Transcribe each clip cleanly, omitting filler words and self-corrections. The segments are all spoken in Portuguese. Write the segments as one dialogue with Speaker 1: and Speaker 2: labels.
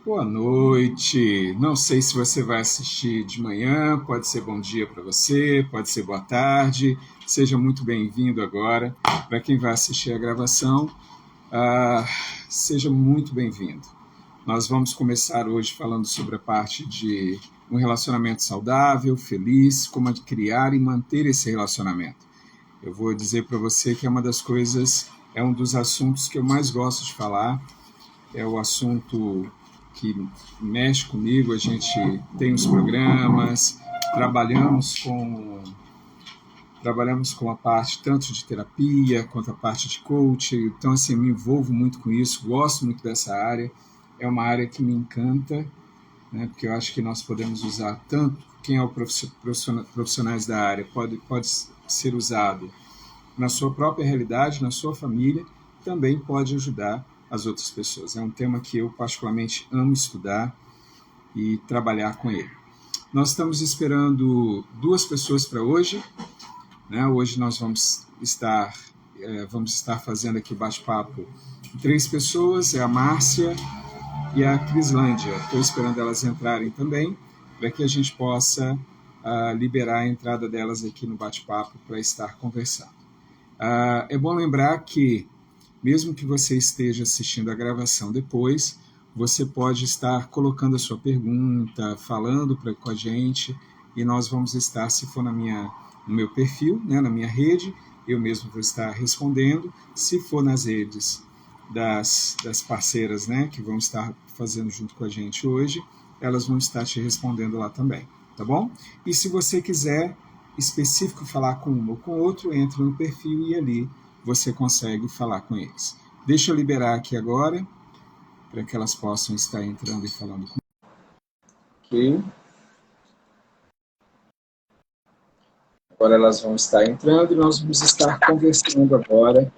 Speaker 1: Boa noite. Não sei se você vai assistir de manhã, pode ser bom dia para você, pode ser boa tarde. Seja muito bem-vindo agora. Para quem vai assistir a gravação, ah, seja muito bem-vindo. Nós vamos começar hoje falando sobre a parte de um relacionamento saudável, feliz, como criar e manter esse relacionamento. Eu vou dizer para você que é uma das coisas, é um dos assuntos que eu mais gosto de falar, é o assunto que mexe comigo. A gente tem os programas, trabalhamos com a parte tanto de terapia quanto a parte de coaching. Então, assim, me envolvo muito com isso, gosto muito dessa área. É uma área que me encanta, né, porque eu acho que nós podemos usar tanto, quem é o profissionais da área pode ser usado na sua própria realidade, na sua família, também pode ajudar as outras pessoas. É um tema que eu particularmente amo estudar e trabalhar com ele. Nós estamos esperando 2 pessoas para hoje, né? Hoje nós vamos estar fazendo aqui o bate-papo com 3 pessoas, é a Márcia e a Crislândia. Estou esperando elas entrarem também, para que a gente possa liberar a entrada delas aqui no bate-papo para estar conversando. É bom lembrar que, mesmo que você esteja assistindo a gravação depois, você pode estar colocando a sua pergunta, falando com a gente, e nós vamos estar, se for no meu perfil, né, na minha rede, eu mesmo vou estar respondendo. Se for nas redes das parceiras, né, que vão estar fazendo junto com a gente hoje, elas vão estar te respondendo lá também, tá bom? E se você quiser específico falar com um ou com outro, entre no perfil e ali você consegue falar com eles. Deixa eu liberar aqui agora, para que elas possam estar entrando e falando comigo. Ok. Agora elas vão estar entrando e nós vamos estar conversando agora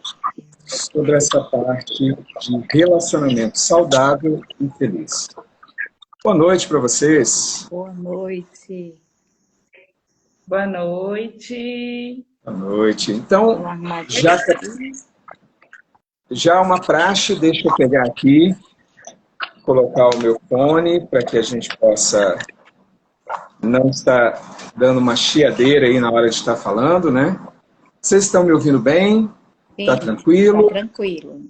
Speaker 1: sobre essa parte de relacionamento saudável e feliz. Boa noite para vocês.
Speaker 2: Boa noite.
Speaker 3: Boa noite.
Speaker 1: Boa noite. Então, já uma praxe, deixa eu pegar aqui, colocar o meu fone para que a gente possa não estar dando uma chiadeira aí na hora de estar falando, né? Vocês estão me ouvindo bem? Está tranquilo?
Speaker 2: Está tranquilo.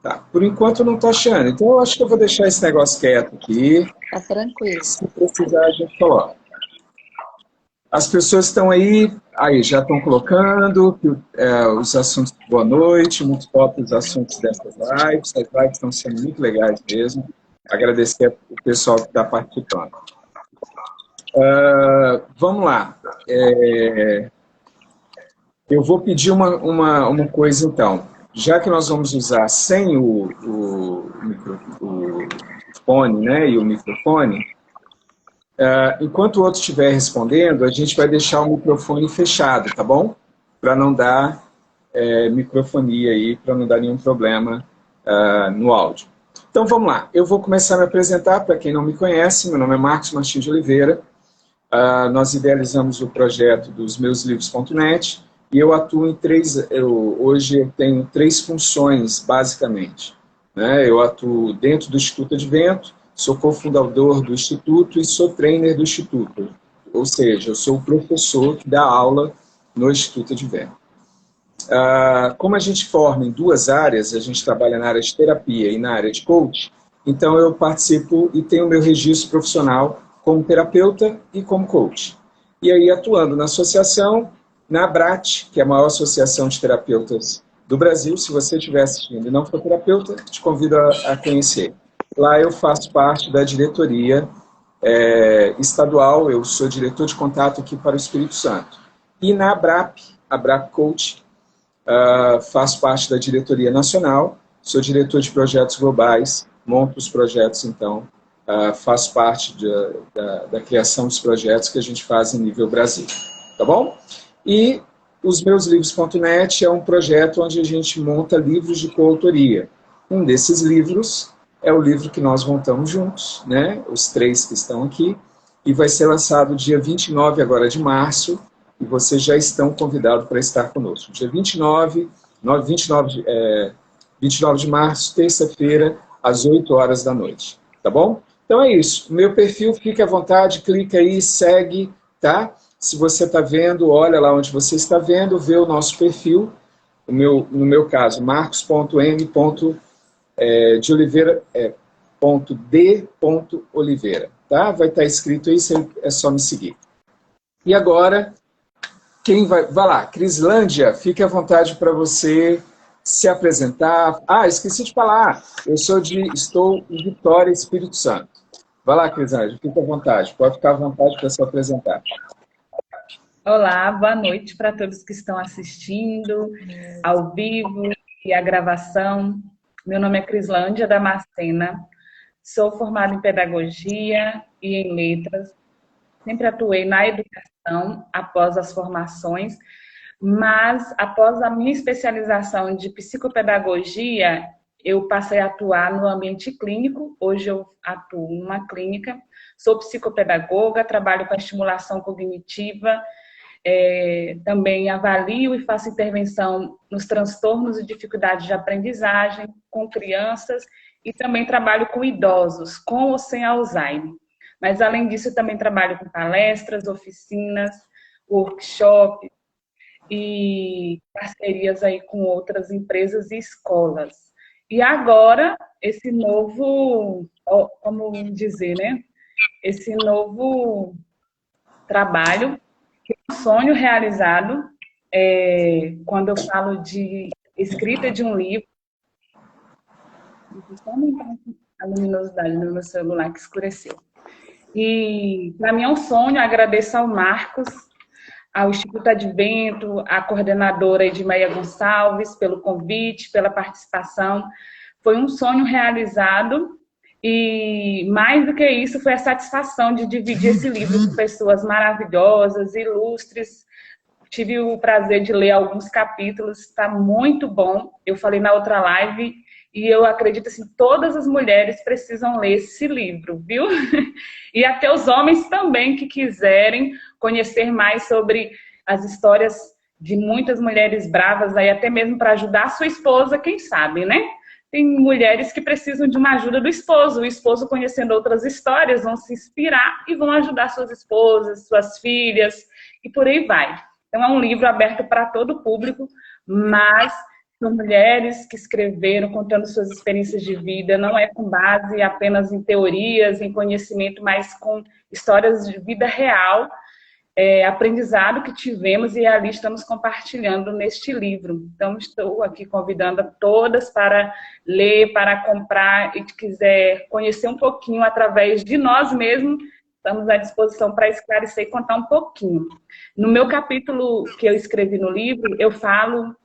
Speaker 1: Tá. Por enquanto eu não estou achando, então eu acho que eu vou deixar esse negócio quieto aqui.
Speaker 2: Está tranquilo.
Speaker 1: Se precisar, a gente coloca. As pessoas estão aí já estão colocando os assuntos de boa noite, muito top os assuntos dessas lives. As lives estão sendo muito legais mesmo. Agradecer o pessoal que está participando. Vamos lá. Eu vou pedir uma coisa, então. Já que nós vamos usar sem o fone, né, e o microfone, enquanto o outro estiver respondendo, a gente vai deixar o microfone fechado, tá bom? Para não dar microfonia aí, para não dar nenhum problema no áudio. Então vamos lá, eu vou começar a me apresentar para quem não me conhece. Meu nome é Marcos Martins de Oliveira. Nós idealizamos o projeto dos meuslivros.net e eu atuo em hoje eu tenho 3 funções, basicamente, né? Eu atuo dentro do Instituto Advento, sou cofundador do Instituto e sou trainer do Instituto. Ou seja, eu sou o professor que dá aula no Instituto Advento. Como a gente forma em 2 áreas, a gente trabalha na área de terapia e na área de coaching, então eu participo e tenho meu registro profissional como terapeuta e como coach. E aí, atuando na associação, na ABRAT, que é a maior associação de terapeutas do Brasil. Se você estiver assistindo e não for terapeuta, te convido a conhecer. Lá eu faço parte da diretoria estadual, eu sou diretor de contato aqui para o Espírito Santo. E na ABRAP Coach, faço parte da diretoria nacional, sou diretor de projetos globais, monto os projetos, então, faço parte da criação dos projetos que a gente faz em nível Brasil. Tá bom? E os meuslivros.net é um projeto onde a gente monta livros de coautoria. Um desses livros é o livro que nós montamos juntos, né? Os 3 que estão aqui, e vai ser lançado dia 29 agora de março, e vocês já estão convidados para estar conosco. Dia 29 de março, terça-feira, às 8 horas da noite, tá bom? Então é isso. Meu perfil, fique à vontade, clica aí, segue, tá? Se você está vendo, olha lá onde você está vendo, vê o nosso perfil. No meu caso, marcos.m.de Oliveira, .d.oliveira, tá? Vai estar escrito aí, é só me seguir. E agora, quem vai lá, Crislândia, fique à vontade para você se apresentar. Ah, esqueci de falar, estou em Vitória, Espírito Santo. Vai lá, Crislândia, fique à vontade, pode ficar à vontade para se apresentar.
Speaker 3: Olá, boa noite para todos que estão assistindo ao vivo e a gravação. Meu nome é Crislândia Damascena, sou formada em Pedagogia e em Letras. Sempre atuei na educação após as formações, mas após a minha especialização de psicopedagogia, eu passei a atuar no ambiente clínico. Hoje eu atuo numa clínica, sou psicopedagoga, trabalho com a estimulação cognitiva, também avalio e faço intervenção nos transtornos e dificuldades de aprendizagem com crianças e também trabalho com idosos, com ou sem Alzheimer. Mas, além disso, eu também trabalho com palestras, oficinas, workshops e parcerias aí com outras empresas e escolas. E agora, esse novo, como dizer, né? Esse novo trabalho, que é um sonho realizado, quando eu falo de escrita de um livro. Deixa eu só aumentar a luminosidade do meu celular que escureceu. E, para mim, é um sonho. Agradeço ao Marcos, ao Instituto Advento, à coordenadora Edmeia Gonçalves, pelo convite, pela participação. Foi um sonho realizado e, mais do que isso, foi a satisfação de dividir esse livro com pessoas maravilhosas, ilustres. Tive o prazer de ler alguns capítulos, está muito bom. Eu falei na outra live e eu acredito assim, todas as mulheres precisam ler esse livro, viu? E até os homens também que quiserem conhecer mais sobre as histórias de muitas mulheres bravas, aí até mesmo para ajudar a sua esposa, quem sabe, né? Tem mulheres que precisam de uma ajuda do esposo. O esposo, conhecendo outras histórias, vão se inspirar e vão ajudar suas esposas, suas filhas, e por aí vai. Então, é um livro aberto para todo o público, mas são mulheres que escreveram, contando suas experiências de vida, não é com base apenas em teorias, em conhecimento, mas com histórias de vida real, aprendizado que tivemos e ali estamos compartilhando neste livro. Então, estou aqui convidando a todas para ler, para comprar e que quiser conhecer um pouquinho através de nós mesmos, estamos à disposição para esclarecer e contar um pouquinho. No meu capítulo que eu escrevi no livro, eu falo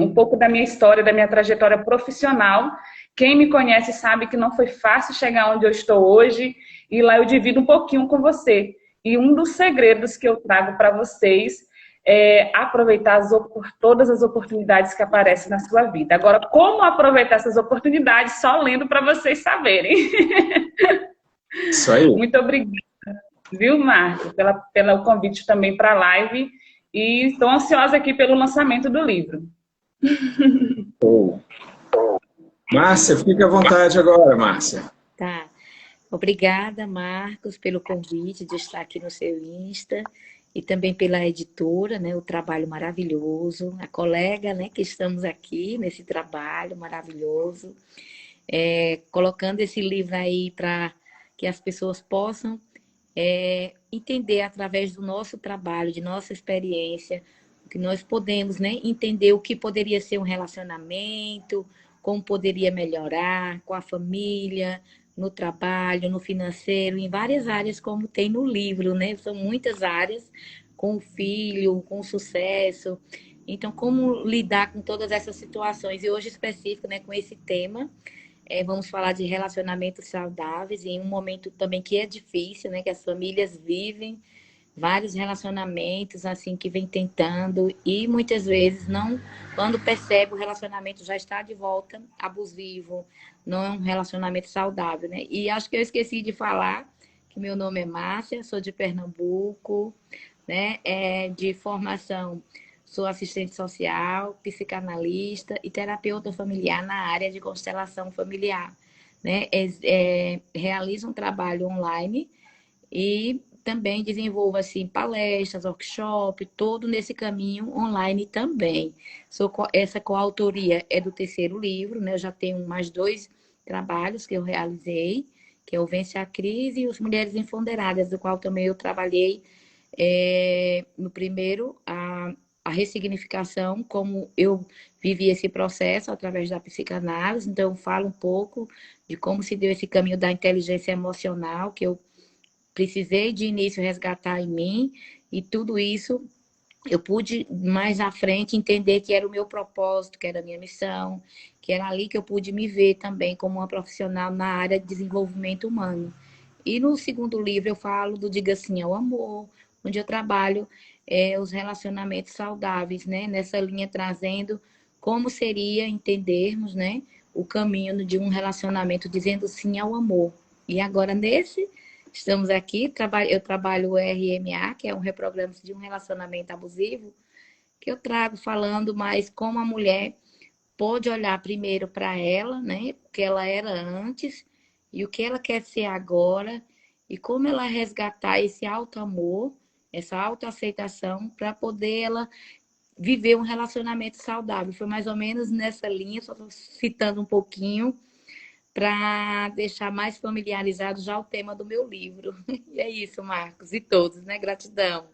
Speaker 3: um pouco da minha história, da minha trajetória profissional. Quem me conhece sabe que não foi fácil chegar onde eu estou hoje, e lá eu divido um pouquinho com você. E um dos segredos que eu trago para vocês é aproveitar todas as oportunidades que aparecem na sua vida. Agora, como aproveitar essas oportunidades? Só lendo para vocês saberem.
Speaker 1: Isso aí.
Speaker 3: Muito obrigada, viu, Marcos, pelo convite também para a live. E estou ansiosa aqui pelo lançamento do livro.
Speaker 1: Oh. Márcia, fique à vontade agora, Márcia.
Speaker 2: Tá. Obrigada, Marcos, pelo convite de estar aqui no seu Insta e também pela editora, né, o trabalho maravilhoso, a colega, né, que estamos aqui nesse trabalho maravilhoso, colocando esse livro aí para que as pessoas possam entender através do nosso trabalho, de nossa experiência, que nós podemos, né, entender o que poderia ser um relacionamento, como poderia melhorar com a família, no trabalho, no financeiro, em várias áreas, como tem no livro, né? São muitas áreas, com o filho, com o sucesso. Então, como lidar com todas essas situações? E hoje, específico, né, com esse tema, vamos falar de relacionamentos saudáveis, em um momento também que é difícil, né? Que as famílias vivem vários relacionamentos, assim, que vem tentando, e muitas vezes não, quando percebe o relacionamento já está de volta abusivo, não é um relacionamento saudável, né? E acho que eu esqueci de falar que meu nome é Márcia, sou de Pernambuco, né? De formação, sou assistente social, psicanalista e terapeuta familiar na área de constelação familiar, né? Realizo um trabalho online e também desenvolvo assim, palestras, workshop, todo nesse caminho online também. Essa coautoria é do terceiro livro, né? Eu já tenho mais 2 trabalhos que eu realizei, que é o Vence a Crise e os Mulheres Empoderadas, do qual também eu trabalhei no primeiro, a ressignificação, como eu vivi esse processo através da psicanálise. Então, eu falo um pouco de como se deu esse caminho da inteligência emocional, que eu precisei de início resgatar em mim, e tudo isso eu pude mais à frente entender que era o meu propósito, que era a minha missão, que era ali que eu pude me ver também como uma profissional na área de desenvolvimento humano. E no segundo livro eu falo do Diga Sim ao Amor, onde eu trabalho os relacionamentos saudáveis, né? Nessa linha trazendo como seria entendermos, né, o caminho de um relacionamento dizendo sim ao amor. E agora estamos aqui, eu trabalho o RMA, que é um reprograma de um relacionamento abusivo, que eu trago falando mais como a mulher pode olhar primeiro para ela, né, o que ela era antes e o que ela quer ser agora, e como ela resgatar esse auto-amor, essa autoaceitação, para poder ela viver um relacionamento saudável. Foi mais ou menos nessa linha, só estou citando um pouquinho, para deixar mais familiarizado já o tema do meu livro. E é isso, Marcos, e todos, né? Gratidão.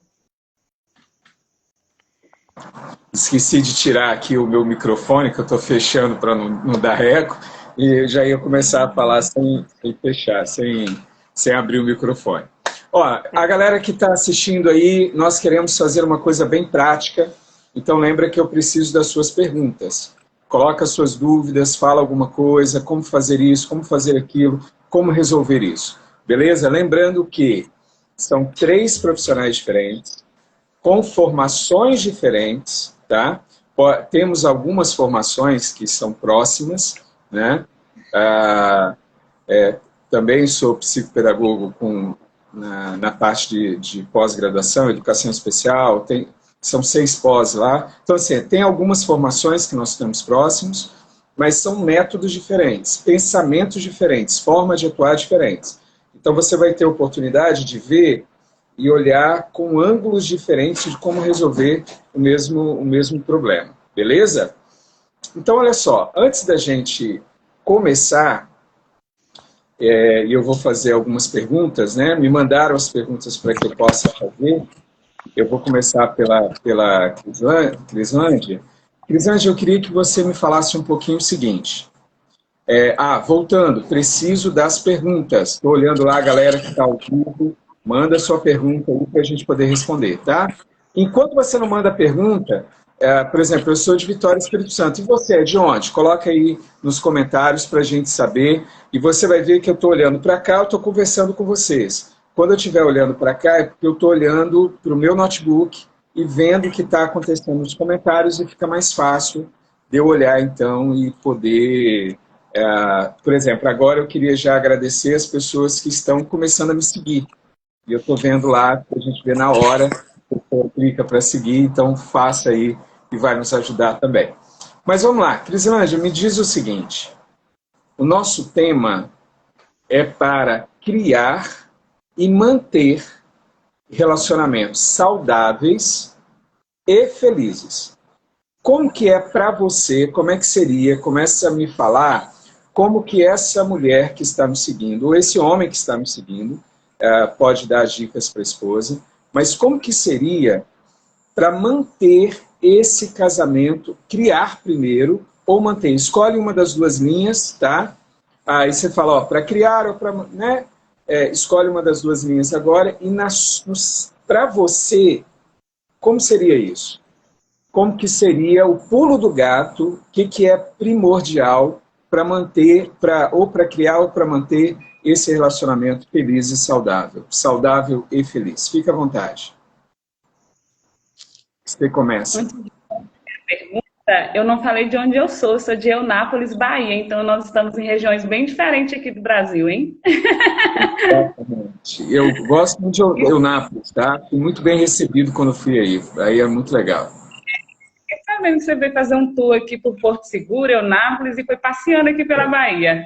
Speaker 1: Esqueci de tirar aqui o meu microfone, que eu estou fechando para não dar eco, e eu já ia começar a falar sem fechar, sem abrir o microfone. Ó, a galera que está assistindo aí, nós queremos fazer uma coisa bem prática, então lembra que eu preciso das suas perguntas. Coloca suas dúvidas, fala alguma coisa, como fazer isso, como fazer aquilo, como resolver isso. Beleza? Lembrando que são 3 profissionais diferentes, com formações diferentes, tá? Temos algumas formações que são próximas, né? Também sou psicopedagogo na parte de pós-graduação, educação especial, são 6 pós lá. Então, assim, tem algumas formações que nós temos próximos, mas são métodos diferentes, pensamentos diferentes, formas de atuar diferentes. Então, você vai ter a oportunidade de ver e olhar com ângulos diferentes de como resolver o mesmo problema. Beleza? Então, olha só, antes da gente começar, e eu vou fazer algumas perguntas, né? Me mandaram as perguntas para que eu possa fazer. Eu vou começar pela Crislândia. Crislândia, eu queria que você me falasse um pouquinho o seguinte. Voltando, preciso das perguntas. Estou olhando lá a galera que está ao vivo. Manda sua pergunta aí para a gente poder responder, tá? Enquanto você não manda a pergunta, por exemplo, eu sou de Vitória, Espírito Santo. E você é de onde? Coloca aí nos comentários para a gente saber. E você vai ver que eu estou olhando para cá, eu estou conversando com vocês. Quando eu estiver olhando para cá, é porque eu estou olhando para o meu notebook e vendo o que está acontecendo nos comentários, e fica mais fácil de eu olhar, então, e poder... por exemplo, agora eu queria já agradecer as pessoas que estão começando a me seguir. E eu estou vendo lá, a gente vê na hora, você clica para seguir, então faça aí e vai nos ajudar também. Mas vamos lá, Crislândia, me diz o seguinte, o nosso tema é para criar e manter relacionamentos saudáveis e felizes. Como que é para você, como é que seria, começa a me falar como que essa mulher que está me seguindo, ou esse homem que está me seguindo, pode dar dicas para a esposa, mas como que seria para manter esse casamento, criar primeiro, ou manter, escolhe uma das 2 linhas, tá? Aí você fala, para criar ou para... né? Escolhe uma das 2 linhas agora, e para você, como seria isso? Como que seria o pulo do gato, o que é primordial para manter, ou para criar ou para manter esse relacionamento feliz e saudável e feliz. Fique à vontade. Você começa.
Speaker 3: Antes de pergunta, eu não falei de onde eu sou de Eunápolis, Bahia, então nós estamos em regiões bem diferentes aqui do Brasil, hein?
Speaker 1: Exatamente. Eu gosto muito de Eunápolis, tá? Fui muito bem recebido quando fui aí é muito legal.
Speaker 3: tá vendo que você veio fazer um tour aqui por Porto Seguro, Eunápolis, e foi passeando aqui pela Bahia.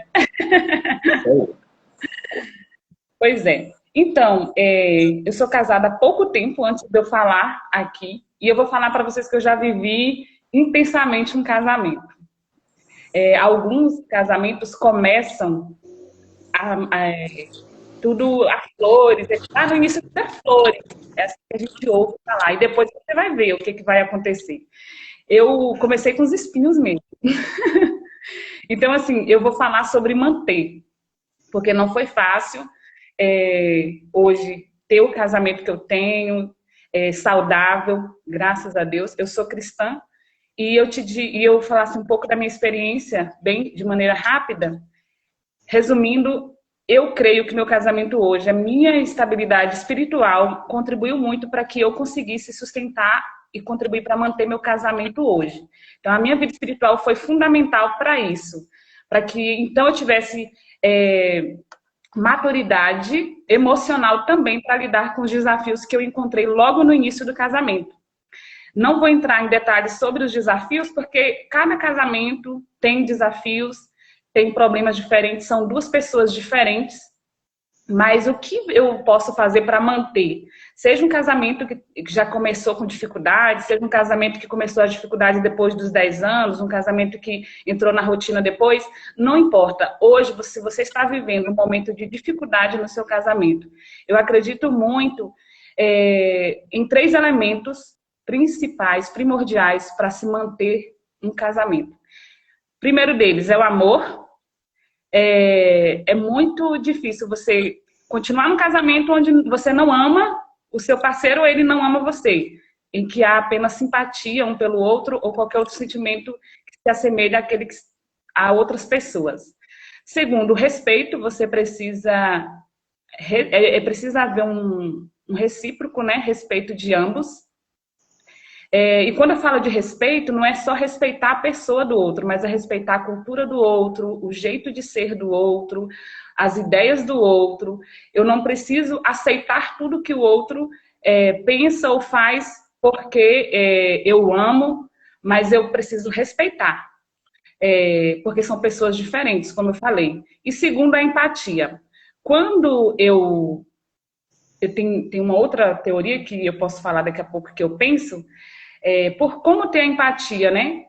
Speaker 3: Pois é. Então, eu sou casada há pouco tempo antes de eu falar aqui, e eu vou falar para vocês que eu já vivi intensamente um casamento. Alguns casamentos começam tudo a flores, no início tudo é flores, é assim que a gente ouve falar, e depois você vai ver o que vai acontecer. Eu comecei com os espinhos mesmo. Então, assim, eu vou falar sobre manter, porque não foi fácil hoje ter o casamento que eu tenho, saudável, graças a Deus. Eu sou cristã, e eu falasse um pouco da minha experiência, bem de maneira rápida. Resumindo, eu creio que meu casamento hoje, a minha estabilidade espiritual contribuiu muito para que eu conseguisse sustentar e contribuir para manter meu casamento hoje. Então, a minha vida espiritual foi fundamental para isso, para que então eu tivesse maturidade emocional também para lidar com os desafios que eu encontrei logo no início do casamento. Não vou entrar em detalhes sobre os desafios, porque cada casamento tem desafios, tem problemas diferentes, são duas pessoas diferentes, mas o que eu posso fazer para manter? Seja um casamento que já começou com dificuldade, seja um casamento que começou a dificuldade depois dos 10 anos, um casamento que entrou na rotina depois, não importa. Hoje, se você está vivendo um momento de dificuldade no seu casamento, eu acredito muito em 3 elementos principais, primordiais para se manter um casamento. O primeiro deles é o amor. É muito difícil você continuar num casamento onde você não ama o seu parceiro ou ele não ama você, em que há apenas simpatia um pelo outro ou qualquer outro sentimento que se assemelha a outras pessoas. Segundo, o respeito. Você precisa haver um recíproco, né? Respeito de ambos. E quando eu falo de respeito, não é só respeitar a pessoa do outro, mas é respeitar a cultura do outro, o jeito de ser do outro, as ideias do outro. Eu não preciso aceitar tudo que o outro pensa ou faz porque eu amo, mas eu preciso respeitar, porque são pessoas diferentes, como eu falei. E segundo, a empatia. Quando eu tenho uma outra teoria que eu posso falar daqui a pouco que eu penso, por como ter a empatia, né?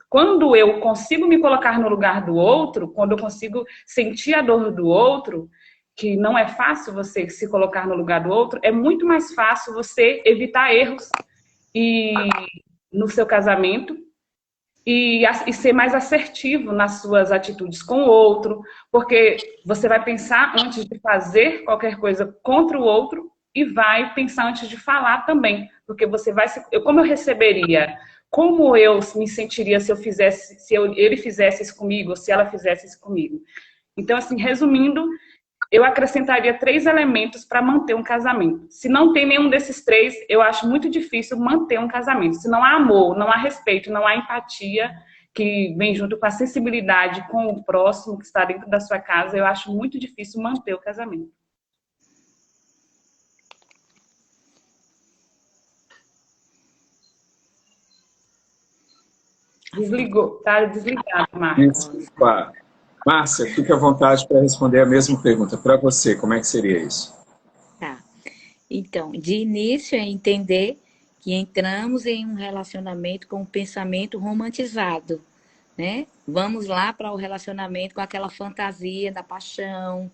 Speaker 3: Quando eu consigo me colocar no lugar do outro, quando eu consigo sentir a dor do outro, que não é fácil você se colocar no lugar do outro, é muito mais fácil você evitar erros no seu casamento e ser mais assertivo nas suas atitudes com o outro, porque você vai pensar antes de fazer qualquer coisa contra o outro e vai pensar antes de falar também, porque você vai como eu receberia, como eu me sentiria se ele fizesse isso comigo, ou se ela fizesse isso comigo. Então, assim, resumindo, eu acrescentaria 3 elementos para manter um casamento. Se não tem nenhum desses 3, eu acho muito difícil manter um casamento. Se não há amor, não há respeito, não há empatia, que vem junto com a sensibilidade com o próximo que está dentro da sua casa, eu acho muito difícil manter o casamento. Desligou, tá desligado, Marcos.
Speaker 1: Claro. Márcia, fique à vontade para responder a mesma pergunta. Para você, como é que seria isso?
Speaker 2: Tá. Então, de início é entender que entramos em um relacionamento com um pensamento romantizado, né? Vamos lá para o relacionamento com aquela fantasia da paixão.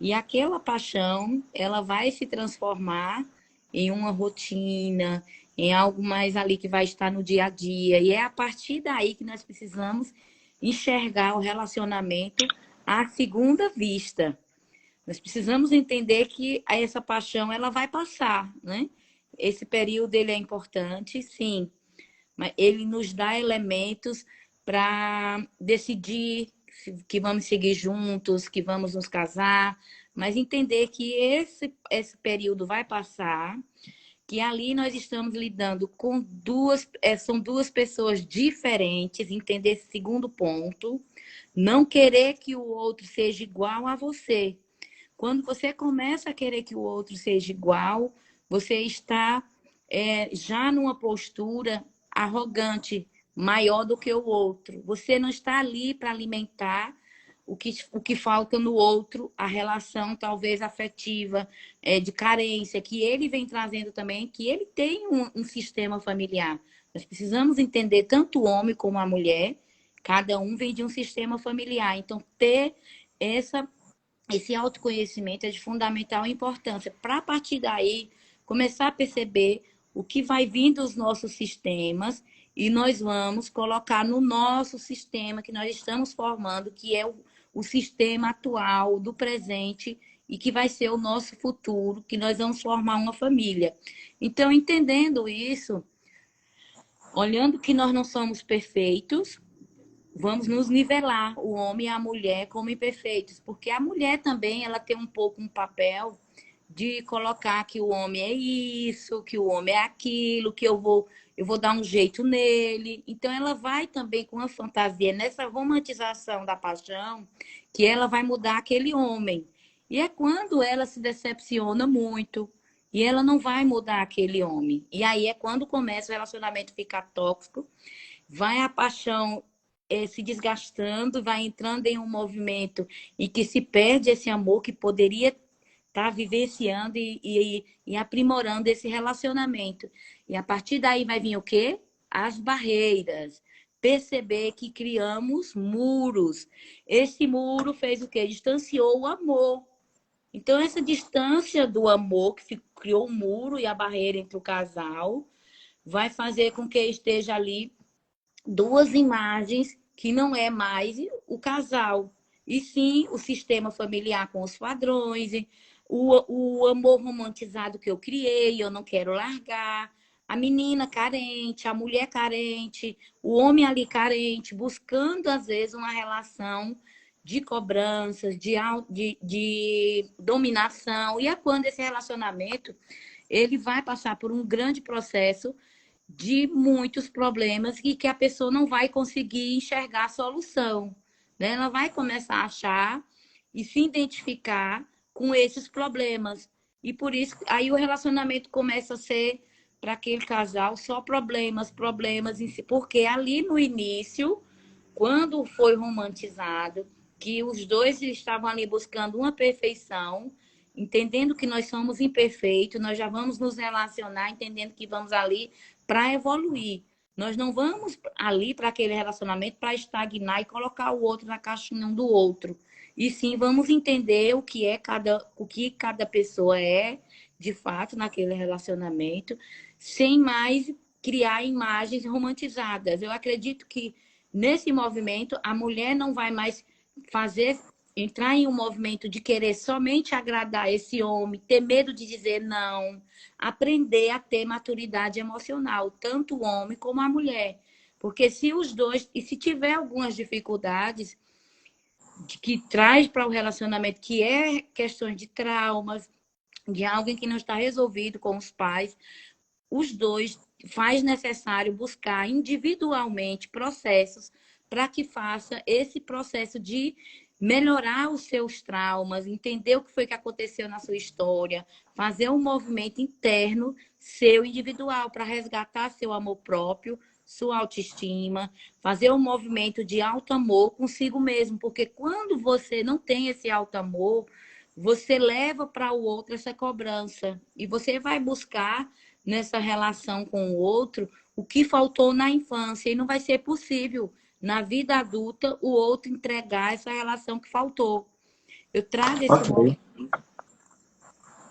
Speaker 2: E aquela paixão, ela vai se transformar em uma rotina, em algo mais ali que vai estar no dia a dia. E é a partir daí que nós precisamos enxergar o relacionamento à segunda vista. Nós precisamos entender que essa paixão ela vai passar, né? Esse período ele é importante, sim, mas ele nos dá elementos para decidir que vamos seguir juntos, que vamos nos casar, mas entender que esse período vai passar, que ali nós estamos lidando com são duas pessoas diferentes, entender esse segundo ponto, não querer que o outro seja igual a você. Quando você começa a querer que o outro seja igual, você está já numa postura arrogante, maior do que o outro. Você não está ali para alimentar o que falta no outro, a relação talvez afetiva, de carência, que ele vem trazendo também, que ele tem um sistema familiar. Nós precisamos entender tanto o homem como a mulher, cada um vem de um sistema familiar. Então, ter esse autoconhecimento é de fundamental importância, para a partir daí começar a perceber o que vai vir dos nossos sistemas e nós vamos colocar no nosso sistema que nós estamos formando, que é o sistema atual do presente e que vai ser o nosso futuro, que nós vamos formar uma família. Então, entendendo isso, olhando que nós não somos perfeitos, vamos nos nivelar, o homem e a mulher, como imperfeitos, porque a mulher também ela tem um pouco um papel de colocar que o homem é isso, que o homem é aquilo, que eu vou dar um jeito nele. Então, ela vai também com a fantasia, nessa romantização da paixão, que ela vai mudar aquele homem. E é quando ela se decepciona muito, e ela não vai mudar aquele homem. E aí é quando começa o relacionamento a ficar tóxico, vai a paixão se desgastando, vai entrando em um movimento em que se perde esse amor que poderia estar vivenciando e aprimorando esse relacionamento. E a partir daí vai vir o quê? As barreiras. Perceber que criamos muros. Esse muro fez o quê? Distanciou o amor. Então, essa distância do amor, que criou o muro e a barreira entre o casal, vai fazer com que esteja ali duas imagens que não é mais o casal, e sim o sistema familiar com os padrões, o amor romantizado que eu criei, eu não quero largar, a menina carente, a mulher carente, o homem ali carente, buscando às vezes uma relação de cobranças, de dominação, e é quando esse relacionamento ele vai passar por um grande processo de muitos problemas e que a pessoa não vai conseguir enxergar a solução, né? Ela vai começar a achar e se identificar com esses problemas. E por isso, aí o relacionamento começa a ser, para aquele casal, só problemas em si. Porque ali no início, quando foi romantizado, que os dois estavam ali buscando uma perfeição, entendendo que nós somos imperfeitos, nós já vamos nos relacionar, entendendo que vamos ali para evoluir. Nós não vamos ali para aquele relacionamento para estagnar e colocar o outro na caixinha um do outro. E sim, vamos entender o que cada pessoa é, de fato, naquele relacionamento, sem mais criar imagens romantizadas. Eu acredito que nesse movimento a mulher não vai mais entrar em um movimento de querer somente agradar esse homem, ter medo de dizer não, aprender a ter maturidade emocional, tanto o homem como a mulher. Porque se os dois, e se tiver algumas dificuldades que traz para o relacionamento, que é questões de traumas, de alguém que não está resolvido com os pais, os dois faz necessário buscar individualmente processos para que faça esse processo de melhorar os seus traumas, entender o que foi que aconteceu na sua história, fazer um movimento interno seu individual para resgatar seu amor próprio, sua autoestima, fazer um movimento de alto amor consigo mesmo, porque quando você não tem esse alto amor, você leva para o outro essa cobrança e você vai buscar nessa relação com o outro o que faltou na infância e não vai ser possível na vida adulta o outro entregar essa relação que faltou. Eu trago esse momento.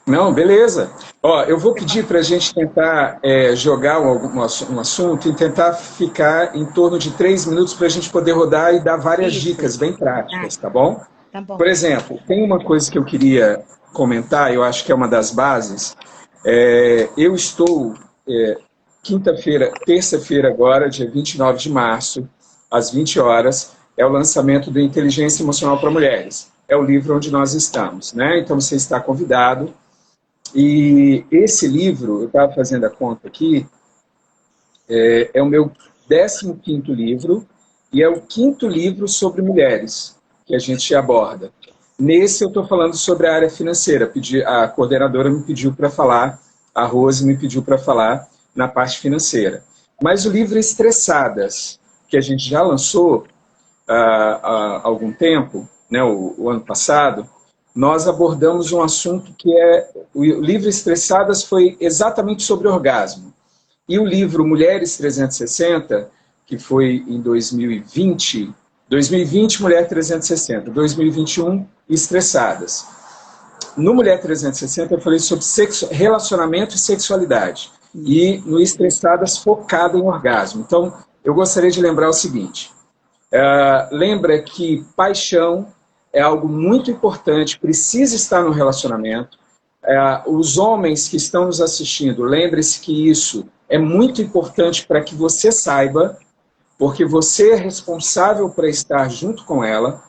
Speaker 1: Não, beleza. Ó, eu vou pedir para a gente tentar jogar um assunto e tentar ficar em torno de 3 minutos para a gente poder rodar e dar várias dicas bem práticas, tá bom?
Speaker 2: Tá bom.
Speaker 1: Por exemplo, tem uma coisa que eu queria comentar, eu acho que é uma das bases. Eu estou, terça-feira agora, dia 29 de março, às 20 horas, é o lançamento do Inteligência Emocional para Mulheres. É o livro onde nós estamos, né? Então você está convidado. E esse livro, eu estava fazendo a conta aqui, é o meu 15º livro e é o 5º livro sobre mulheres que a gente aborda. Nesse eu estou falando sobre a área financeira. A coordenadora me pediu para falar, a Rose me pediu para falar na parte financeira. Mas o livro Estressadas, que a gente já lançou há algum tempo, né, o ano passado, nós abordamos um assunto que o livro Estressadas foi exatamente sobre orgasmo. E o livro Mulheres 360, que foi em 2020, Mulher 360, 2021, Estressadas. No Mulher 360 eu falei sobre relacionamento e sexualidade. E no Estressadas focado em orgasmo. Então, eu gostaria de lembrar o seguinte. Lembra que paixão é algo muito importante, precisa estar no relacionamento. Os homens que estão nos assistindo, lembre-se que isso é muito importante para que você saiba, porque você é responsável por estar junto com ela.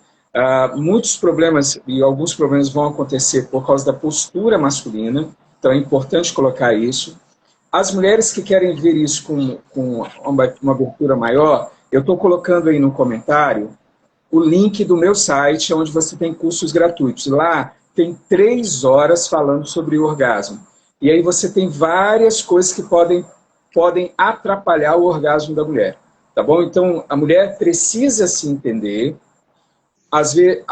Speaker 1: Muitos problemas, e alguns problemas vão acontecer por causa da postura masculina, então é importante colocar isso. As mulheres que querem ver isso com uma abertura maior, eu estou colocando aí no comentário o link do meu site, onde você tem cursos gratuitos. Lá tem 3 horas falando sobre o orgasmo. E aí você tem várias coisas que podem atrapalhar o orgasmo da mulher. Tá bom? Então, a mulher precisa se entender. Às vezes,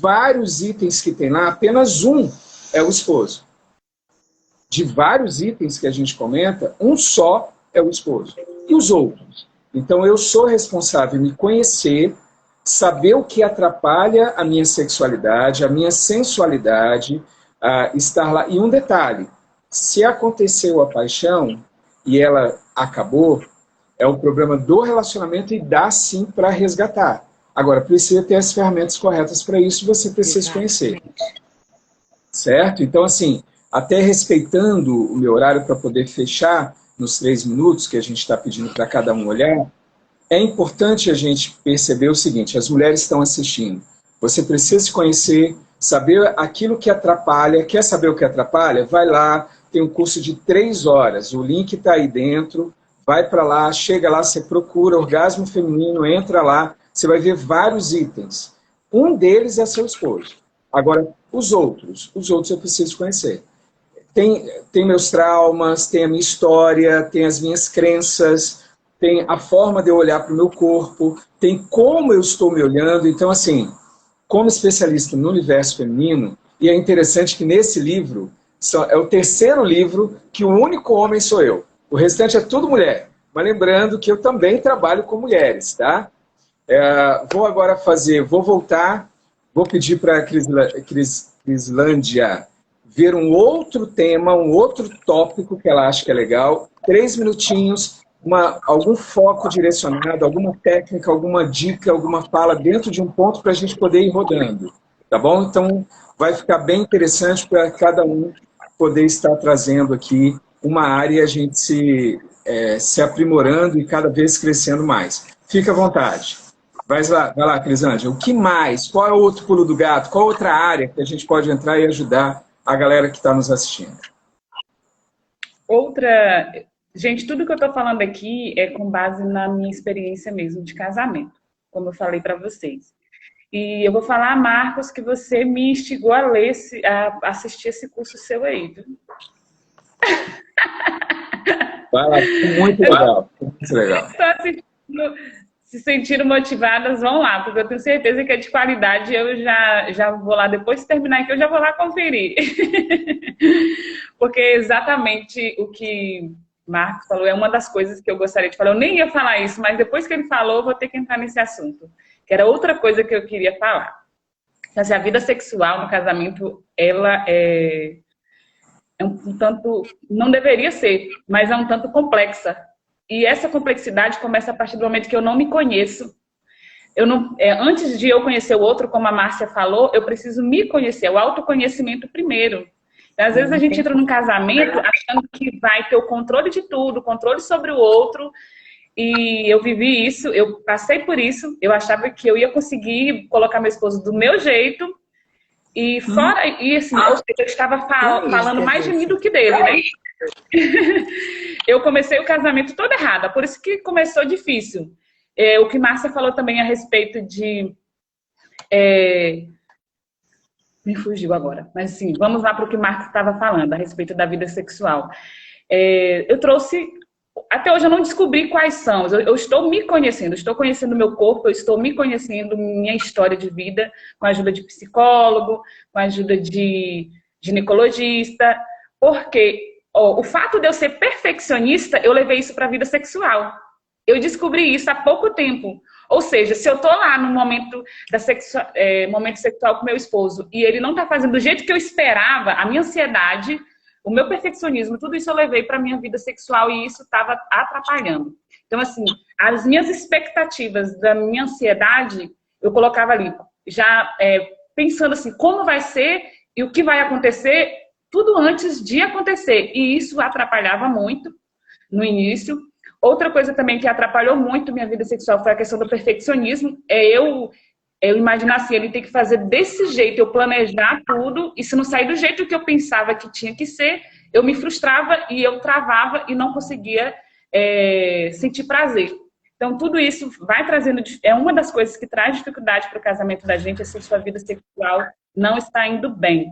Speaker 1: vários itens que tem lá, apenas um é o esposo. De vários itens que a gente comenta, um só é o esposo. E os outros? Então, eu sou responsável em me conhecer, saber o que atrapalha a minha sexualidade, a minha sensualidade, estar lá. E um detalhe, se aconteceu a paixão e ela acabou, é o problema do relacionamento e dá sim para resgatar. Agora, precisa ter as ferramentas corretas para isso, você precisa conhecer. Certo? Então, assim, até respeitando o meu horário para poder fechar nos 3 minutos que a gente está pedindo para cada um olhar, é importante a gente perceber o seguinte, as mulheres estão assistindo. Você precisa se conhecer, saber aquilo que atrapalha. Quer saber o que atrapalha? Vai lá, tem um curso de 3 horas, o link está aí dentro, vai para lá, chega lá, você procura orgasmo feminino, entra lá, você vai ver vários itens. Um deles é seu esposo. Agora, os outros eu preciso conhecer. Tem meus traumas, tem a minha história, tem as minhas crenças, tem a forma de eu olhar para o meu corpo, tem como eu estou me olhando. Então, assim, como especialista no universo feminino, e é interessante que nesse livro, é o 3º livro que o único homem sou eu. O restante é tudo mulher. Mas lembrando que eu também trabalho com mulheres, tá? Vou agora vou pedir para a Crislândia ver um outro tema, um outro tópico que ela acha que é legal. 3 minutinhos, algum foco direcionado, alguma técnica, alguma dica, alguma fala dentro de um ponto para a gente poder ir rodando. Tá bom? Então, vai ficar bem interessante para cada um poder estar trazendo aqui uma área e a gente se aprimorando e cada vez crescendo mais. Fica à vontade. Vai lá, Crisângela. O que mais? Qual é o outro pulo do gato? Qual outra área que a gente pode entrar e ajudar a galera que está nos assistindo?
Speaker 3: Gente, tudo que eu estou falando aqui é com base na minha experiência mesmo de casamento, como eu falei para vocês. E eu vou falar, Marcos, que você me instigou a assistir esse curso seu aí, viu?
Speaker 1: Vai lá, muito legal. Muito legal.
Speaker 3: Estou assistindo, se sentindo motivadas, vão lá, porque eu tenho certeza que é de qualidade. Eu já vou lá, depois de terminar aqui, eu já vou lá conferir. Porque exatamente o que Marcos falou é uma das coisas que eu gostaria de falar. Eu nem ia falar isso, mas depois que ele falou, eu vou ter que entrar nesse assunto. Que era outra coisa que eu queria falar. Mas a vida sexual no casamento, ela é um tanto, não deveria ser, mas é um tanto complexa. E essa complexidade começa a partir do momento que eu não me conheço. Antes de eu conhecer o outro, como a Márcia falou, eu preciso me conhecer, o autoconhecimento primeiro. Às vezes a gente entra num casamento achando que vai ter o controle de tudo, o controle sobre o outro. E eu vivi isso, eu passei por isso. Eu achava que eu ia conseguir colocar meu esposo do meu jeito. E fora, e assim, ou seja, eu estava falando mais de mim do que dele, né? Eu comecei o casamento todo errado, por isso que começou difícil. O que Márcia falou também a respeito de... Me fugiu agora, mas sim, vamos lá para o que Marcos estava falando a respeito da vida sexual. Eu trouxe até hoje eu não descobri quais são. Eu estou me conhecendo, estou conhecendo meu corpo, eu estou me conhecendo minha história de vida, com a ajuda de psicólogo, com a ajuda de ginecologista, porque o fato de eu ser perfeccionista, eu levei isso para a vida sexual. Eu descobri isso há pouco tempo. Ou seja, se eu tô lá no momento, momento sexual com meu esposo e ele não tá fazendo do jeito que eu esperava, a minha ansiedade, o meu perfeccionismo, tudo isso eu levei para minha vida sexual e isso estava atrapalhando. Então, assim, as minhas expectativas da minha ansiedade, eu colocava ali, já pensando assim, como vai ser e o que vai acontecer, tudo antes de acontecer. E isso atrapalhava muito no início. Outra coisa também que atrapalhou muito minha vida sexual foi a questão do perfeccionismo. Eu imaginar assim, ele tem que fazer desse jeito, eu planejar tudo, e se não sair do jeito que eu pensava que tinha que ser, eu me frustrava e eu travava e não conseguia sentir prazer. Então, tudo isso vai trazendo... É uma das coisas que traz dificuldade para o casamento da gente, é se sua vida sexual não está indo bem.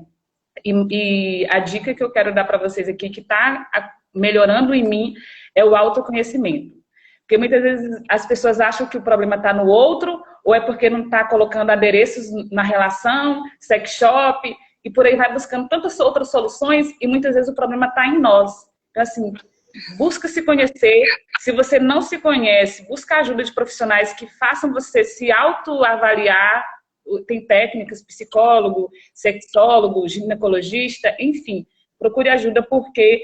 Speaker 3: E a dica que eu quero dar para vocês aqui, que está melhorando em mim, é o autoconhecimento. Porque muitas vezes as pessoas acham que o problema está no outro, ou é porque não está colocando adereços na relação, sex shop, e por aí vai buscando tantas outras soluções, e muitas vezes o problema está em nós. Então, assim, busca se conhecer. Se você não se conhece, busca a ajuda de profissionais que façam você se autoavaliar. Tem técnicas, psicólogo, sexólogo, ginecologista, enfim. Procure ajuda porque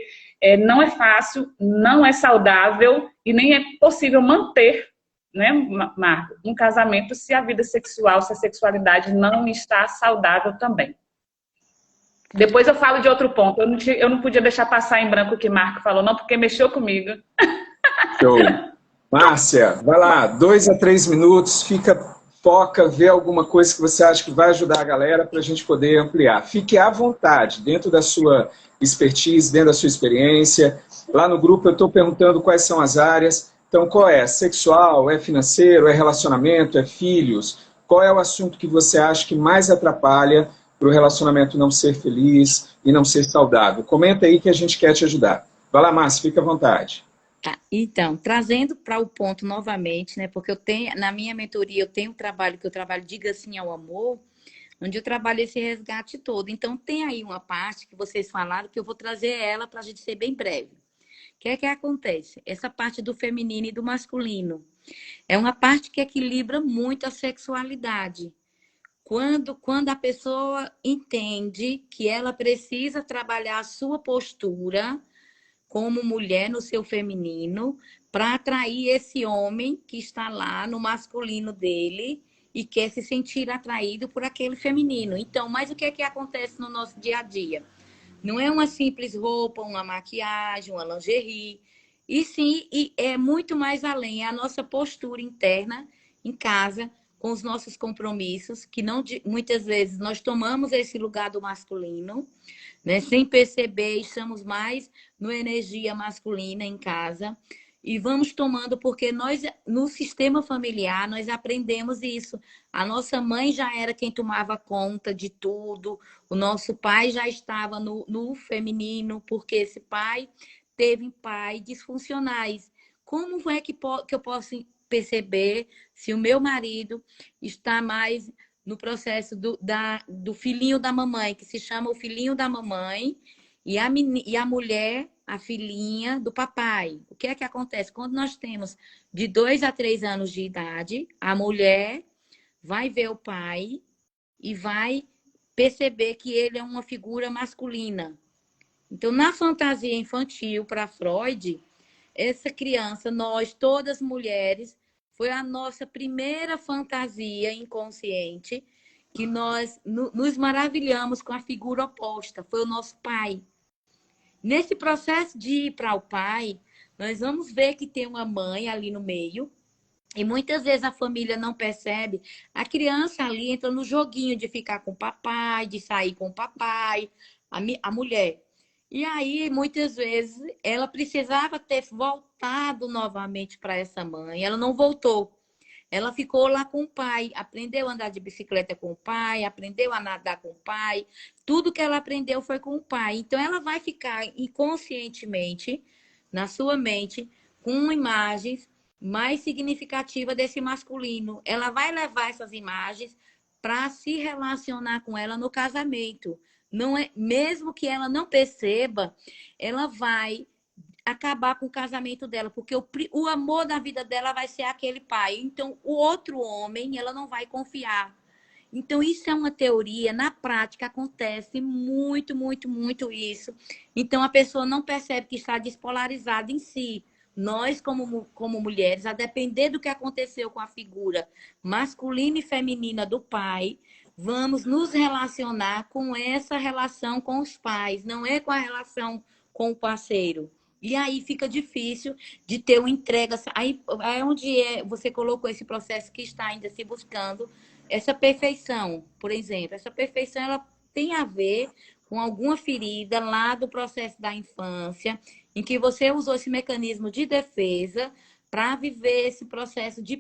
Speaker 3: não é fácil, não é saudável e nem é possível manter, né, Marco, um casamento se a vida sexual, se a sexualidade não está saudável também. Depois eu falo de outro ponto. Eu não podia deixar passar em branco o que Marco falou, não, porque mexeu comigo.
Speaker 1: Show. Márcia, vai lá, 2 a 3 minutos, foca, vê alguma coisa que você acha que vai ajudar a galera para a gente poder ampliar. Fique à vontade, dentro da sua expertise, dentro da sua experiência. Lá no grupo eu estou perguntando quais são as áreas. Então, qual é? Sexual, é financeiro, é relacionamento, é filhos? Qual é o assunto que você acha que mais atrapalha para o relacionamento não ser feliz e não ser saudável? Comenta aí que a gente quer te ajudar. Vai lá, Márcia, fica à vontade.
Speaker 2: Tá, então, trazendo para o ponto novamente, né? Porque eu tenho, na minha mentoria, eu tenho um trabalho que eu trabalho Diga Sim ao Amor, onde eu trabalho esse resgate todo. Então, tem aí uma parte que vocês falaram que eu vou trazer ela para a gente ser bem breve. O que é que acontece? Essa parte do feminino e do masculino é uma parte que equilibra muito a sexualidade. Quando a pessoa entende que ela precisa trabalhar a sua postura como mulher no seu feminino, para atrair esse homem que está lá no masculino dele e quer se sentir atraído por aquele feminino. Então, mas o que é que acontece no nosso dia a dia? Não é uma simples roupa, uma maquiagem, uma lingerie, e sim, e é muito mais além, é a nossa postura interna em casa, com os nossos compromissos, que não, muitas vezes nós tomamos esse lugar do masculino, né? Sem perceber, estamos mais no energia masculina em casa e vamos tomando, porque nós, no sistema familiar, nós aprendemos isso. A nossa mãe já era quem tomava conta de tudo, o nosso pai já estava no feminino, porque esse pai teve pai disfuncionais. Como é que eu posso perceber se o meu marido está mais no processo do filhinho da mamãe, que se chama o filhinho da mamãe, e a mulher, a filhinha do papai? O que é que acontece? Quando nós temos de 2 a 3 anos de idade, a mulher vai ver o pai e vai perceber que ele é uma figura masculina. Então, na fantasia infantil, para Freud, essa criança, nós, todas mulheres, foi a nossa primeira fantasia inconsciente que nós nos maravilhamos com a figura oposta, foi o nosso pai. Nesse processo de ir para o pai, nós vamos ver que tem uma mãe ali no meio, e muitas vezes a família não percebe, a criança ali entra no joguinho de ficar com o papai, de sair com o papai, a mulher. E aí, muitas vezes, ela precisava ter voltado novamente para essa mãe. Ela não voltou. Ela ficou lá com o pai, aprendeu a andar de bicicleta com o pai, aprendeu a nadar com o pai. Tudo que ela aprendeu foi com o pai. Então, ela vai ficar inconscientemente, na sua mente, com imagens mais significativas desse masculino. Ela vai levar essas imagens para se relacionar com ela no casamento. Não é, mesmo que ela não perceba, ela vai acabar com o casamento dela, porque o amor da vida dela vai ser aquele pai. Então, o outro homem, ela não vai confiar. Então, isso é uma teoria. Na prática, acontece muito, muito, muito isso. Então, a pessoa não percebe que está despolarizada em si. Nós, como mulheres, a depender do que aconteceu com a figura masculina e feminina do pai, vamos nos relacionar com essa relação com os pais, não é com a relação com o parceiro. E aí fica difícil de ter uma entrega. Aí é onde você colocou esse processo que está ainda se buscando, essa perfeição, por exemplo. Essa perfeição ela tem a ver com alguma ferida lá do processo da infância, em que você usou esse mecanismo de defesa para viver esse processo de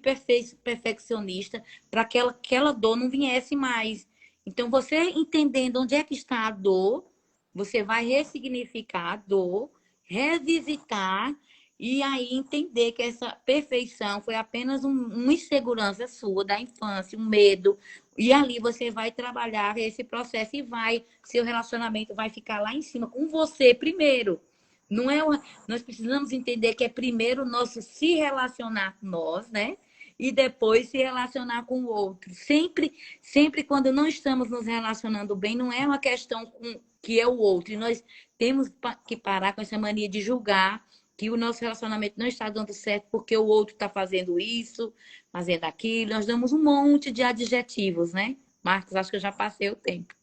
Speaker 2: perfeccionista, para que aquela dor não viesse mais. Então, você entendendo onde é que está a dor, você vai ressignificar a dor, revisitar e aí entender que essa perfeição foi apenas uma insegurança sua da infância, um medo. E ali você vai trabalhar esse processo e seu relacionamento vai ficar lá em cima com você primeiro. Não é nós precisamos entender que é primeiro o nosso se relacionar com nós, né? E depois se relacionar com o outro. Sempre quando não estamos nos relacionando bem, não é uma questão que é o outro. E nós temos que parar com essa mania de julgar que o nosso relacionamento não está dando certo porque o outro está fazendo isso, fazendo aquilo. Nós damos um monte de adjetivos, né? Marcos, acho que eu já passei o tempo.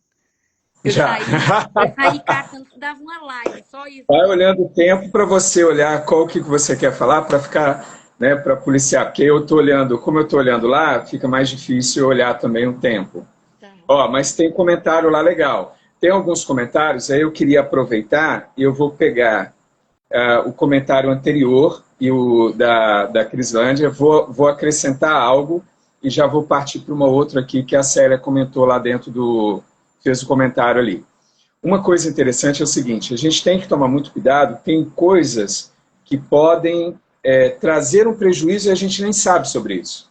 Speaker 2: Eu saí catando, dava uma live, só isso.
Speaker 1: Vai olhando o tempo para você olhar qual que você quer falar para ficar, né, para policiar. Porque eu estou olhando, como eu estou olhando lá, fica mais difícil olhar também o tempo. Tá. Ó, mas tem comentário lá legal. Tem alguns comentários, aí eu queria aproveitar e eu vou pegar o comentário anterior e o da Crislândia, vou acrescentar algo e já vou partir para uma outra aqui que a Célia comentou lá dentro fez o comentário ali. Uma coisa interessante é o seguinte, a gente tem que tomar muito cuidado, tem coisas que podem trazer um prejuízo e a gente nem sabe sobre isso.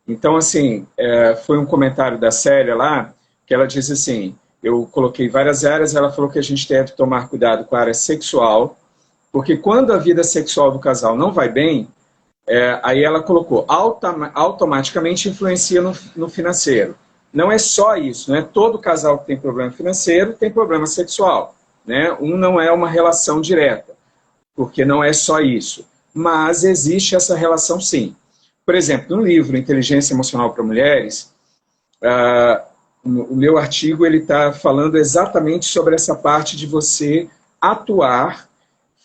Speaker 1: Então, assim, foi um comentário da Célia lá, que ela diz assim, eu coloquei várias áreas, ela falou que a gente deve tomar cuidado com a área sexual, porque quando a vida sexual do casal não vai bem, aí ela colocou, automaticamente influencia no financeiro. Não é só isso, não é todo casal que tem problema financeiro tem problema sexual. Né? Não é uma relação direta, porque não é só isso. Mas existe essa relação sim. Por exemplo, no livro Inteligência Emocional para Mulheres, o meu artigo está falando exatamente sobre essa parte de você atuar,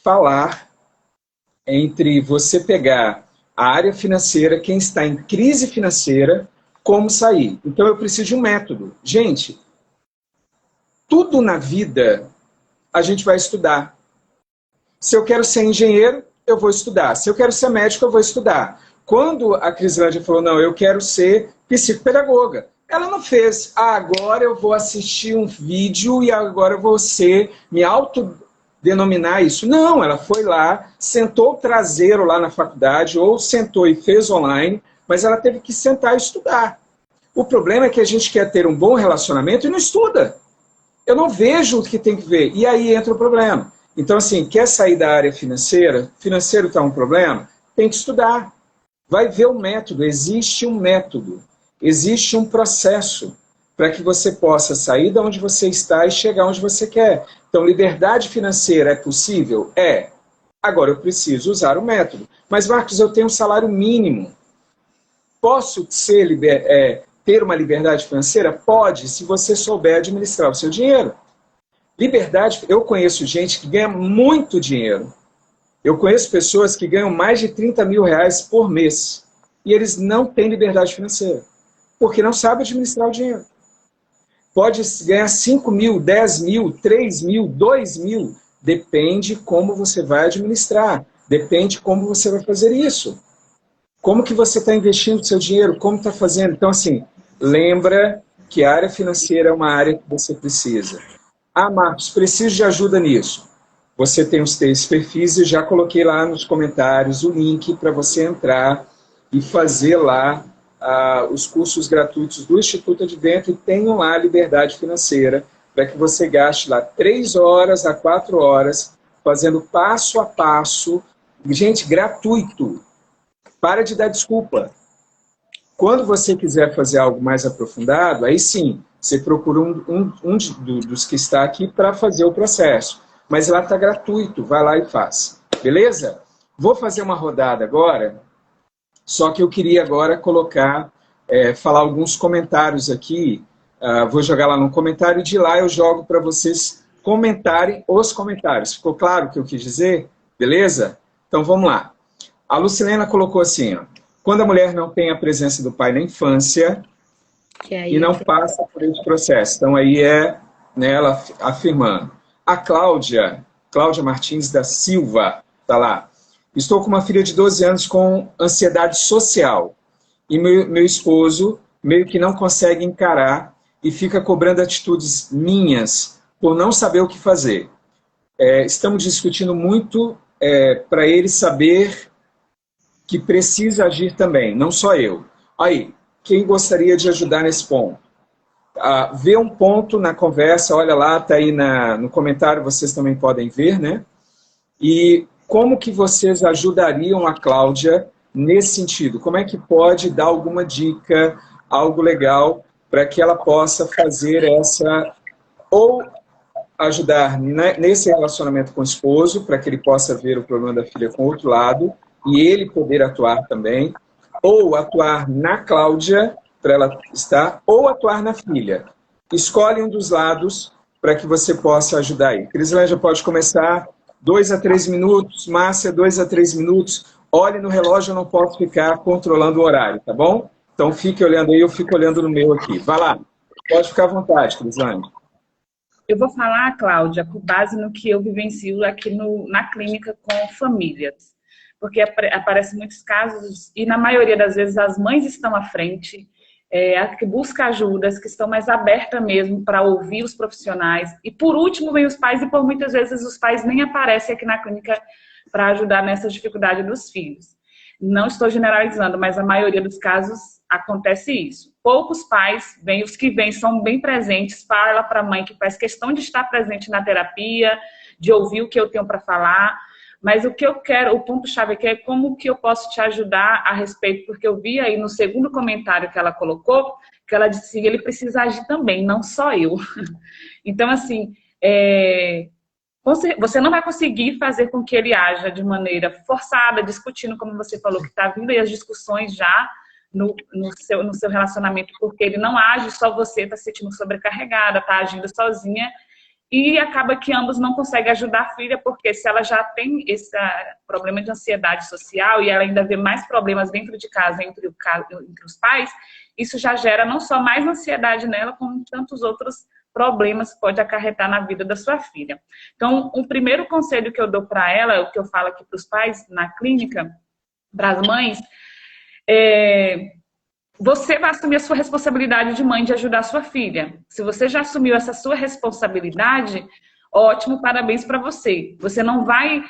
Speaker 1: falar entre você pegar a área financeira, quem está em crise financeira, como sair. Então eu preciso de um método. Gente, tudo na vida a gente vai estudar. Se eu quero ser engenheiro, eu vou estudar. Se eu quero ser médico, eu vou estudar. Quando a Crislândia falou, não, eu quero ser psicopedagoga, ela não fez, agora eu vou assistir um vídeo e agora eu vou me autodenominar isso. Não, ela foi lá, sentou o traseiro lá na faculdade, ou sentou e fez online, mas ela teve que sentar e estudar. O problema é que a gente quer ter um bom relacionamento e não estuda. Eu não vejo o que tem que ver. E aí entra o problema. Então, assim, quer sair da área financeira? Financeiro está um problema? Tem que estudar. Vai ver o método. Existe um método. Existe um processo para que você possa sair de onde você está e chegar onde você quer. Então, liberdade financeira é possível? É. Agora, eu preciso usar o método. Mas, Marcos, eu tenho um salário mínimo. Posso ter uma liberdade financeira? Pode, se você souber administrar o seu dinheiro. Liberdade, eu conheço gente que ganha muito dinheiro. Eu conheço pessoas que ganham mais de 30 mil reais por mês. E eles não têm liberdade financeira. Porque não sabem administrar o dinheiro. Pode ganhar 5 mil, 10 mil, 3 mil, 2 mil. Depende como você vai administrar. Depende como você vai fazer isso. Como que você está investindo o seu dinheiro? Como está fazendo? Então, assim, lembra que a área financeira é uma área que você precisa. Ah, Marcos, preciso de ajuda nisso. você tem os três perfis e já coloquei lá nos comentários o link para você entrar e fazer lá os cursos gratuitos do Instituto Advento e tenham lá a liberdade financeira para que você gaste lá 3 horas a 4 horas fazendo passo a passo, gente, gratuito. Para de dar desculpa. Quando você quiser fazer algo mais aprofundado, aí sim, você procura dos que está aqui para fazer o processo. Mas lá está gratuito, vai lá e faz. Beleza? Vou fazer uma rodada agora, só que eu queria agora colocar, falar alguns comentários aqui. Vou jogar lá no comentário e de lá eu jogo para vocês comentarem os comentários. Ficou claro o que eu quis dizer? Beleza? Então vamos lá. A Lucilena colocou assim, ó, quando a mulher não tem a presença do pai na infância e não passa por esse processo. Então aí ela afirmando. A Cláudia Martins da Silva, tá lá. Estou com uma filha de 12 anos com ansiedade social e meu esposo meio que não consegue encarar e fica cobrando atitudes minhas por não saber o que fazer. Estamos discutindo muito para ele saber que precisa agir também, não só eu. Aí, quem gostaria de ajudar nesse ponto? Vê um ponto na conversa, olha lá, está aí no comentário, vocês também podem ver, né? E como que vocês ajudariam a Cláudia nesse sentido? Como é que pode dar alguma dica, algo legal, para que ela possa fazer ou ajudar nesse relacionamento com o esposo, para que ele possa ver o problema da filha com o outro lado, e ele poder atuar também, ou atuar na Cláudia, para ela estar, ou atuar na filha. Escolhe um dos lados para que você possa ajudar aí. Crislândia pode começar 2 a 3 minutos, Márcia 2 a 3 minutos. Olhe no relógio, eu não posso ficar controlando o horário, tá bom? Então fique olhando aí, eu fico olhando no meu aqui. Vai lá, pode ficar à vontade, Crislândia.
Speaker 3: Eu vou falar, Cláudia, com base no que eu vivencio aqui na clínica com famílias. Porque aparecem muitos casos, e na maioria das vezes as mães estão à frente, a que busca ajuda, as que estão mais abertas mesmo para ouvir os profissionais. E por último vem os pais, e por muitas vezes os pais nem aparecem aqui na clínica para ajudar nessa dificuldade dos filhos. Não estou generalizando, mas a maioria dos casos acontece isso. Poucos pais vêm, os que vêm são bem presentes, fala para a mãe que faz questão de estar presente na terapia, de ouvir o que eu tenho para falar. Mas o que eu quero, o ponto-chave aqui é como que eu posso te ajudar a respeito, porque eu vi aí no segundo comentário que ela colocou, que ela disse que ele precisa agir também, não só eu. Então, assim, você não vai conseguir fazer com que ele haja de maneira forçada, discutindo, como você falou, que está vindo aí as discussões já no seu relacionamento, porque ele não age, só você está se sentindo sobrecarregada, está agindo sozinha, e acaba que ambos não conseguem ajudar a filha, porque se ela já tem esse problema de ansiedade social e ela ainda vê mais problemas dentro de casa, entre os pais, isso já gera não só mais ansiedade nela, como tantos outros problemas que pode acarretar na vida da sua filha. Então, o primeiro conselho que eu dou para ela, o que eu falo aqui para os pais na clínica, para as mães, você vai assumir a sua responsabilidade de mãe de ajudar a sua filha. Se você já assumiu essa sua responsabilidade, ótimo, parabéns para você. Você não vai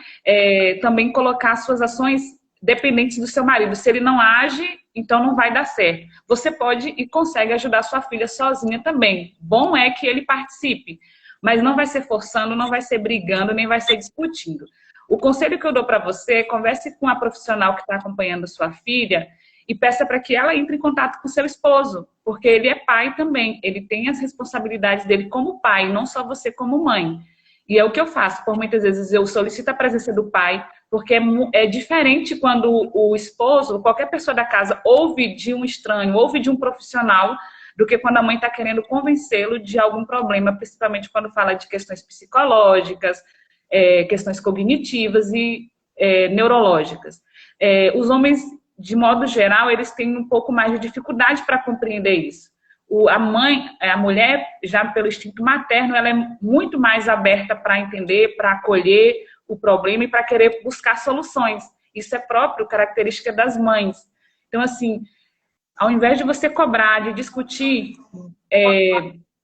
Speaker 3: também colocar suas ações dependentes do seu marido. Se ele não age, então não vai dar certo. Você pode e consegue ajudar a sua filha sozinha também. Bom é que ele participe, mas não vai ser forçando, não vai ser brigando, nem vai ser discutindo. O conselho que eu dou para você, converse com a profissional que está acompanhando a sua filha e peça para que ela entre em contato com seu esposo, porque ele é pai também, ele tem as responsabilidades dele como pai, não só você como mãe. E é o que eu faço, por muitas vezes eu solicito a presença do pai, porque é diferente quando o esposo, qualquer pessoa da casa, ouve de um estranho, ouve de um profissional, do que quando a mãe está querendo convencê-lo de algum problema, principalmente quando fala de questões psicológicas, questões cognitivas e neurológicas. Os homens, de modo geral, eles têm um pouco mais de dificuldade para compreender isso. A mulher, já pelo instinto materno, ela é muito mais aberta para entender, para acolher o problema e para querer buscar soluções. Isso é próprio, característica das mães. Então, assim, ao invés de você cobrar, de discutir,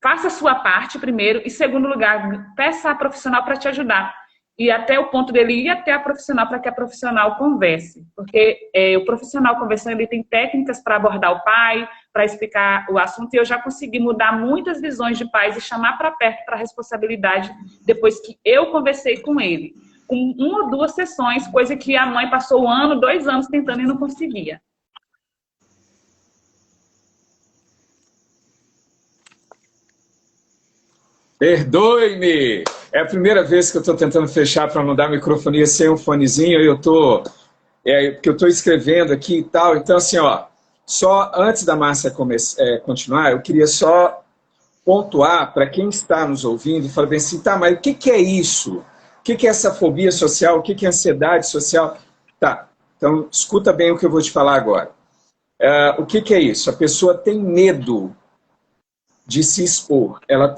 Speaker 3: faça a sua parte primeiro e, segundo lugar, peça a profissional para te ajudar. e até o ponto dele ir até a profissional para que a profissional converse. Porque o profissional conversando, ele tem técnicas para abordar o pai, para explicar o assunto, e eu já consegui mudar muitas visões de pais e chamar para perto para a responsabilidade depois que eu conversei com ele. Com 1 ou 2 sessões, coisa que a mãe passou 1 ano, 2 anos tentando e não conseguia.
Speaker 1: Perdoe-me! É a primeira vez que eu estou tentando fechar para não dar microfonia sem um fonezinho, e porque eu estou escrevendo aqui e tal. Então, assim, ó, só antes da Márcia continuar, eu queria só pontuar para quem está nos ouvindo e falar bem assim, tá, mas o que, que é isso? O que, que é essa fobia social? O que, que é ansiedade social? Tá, então escuta bem o que eu vou te falar agora. O que, que é isso? A pessoa tem medo de se expor. Ela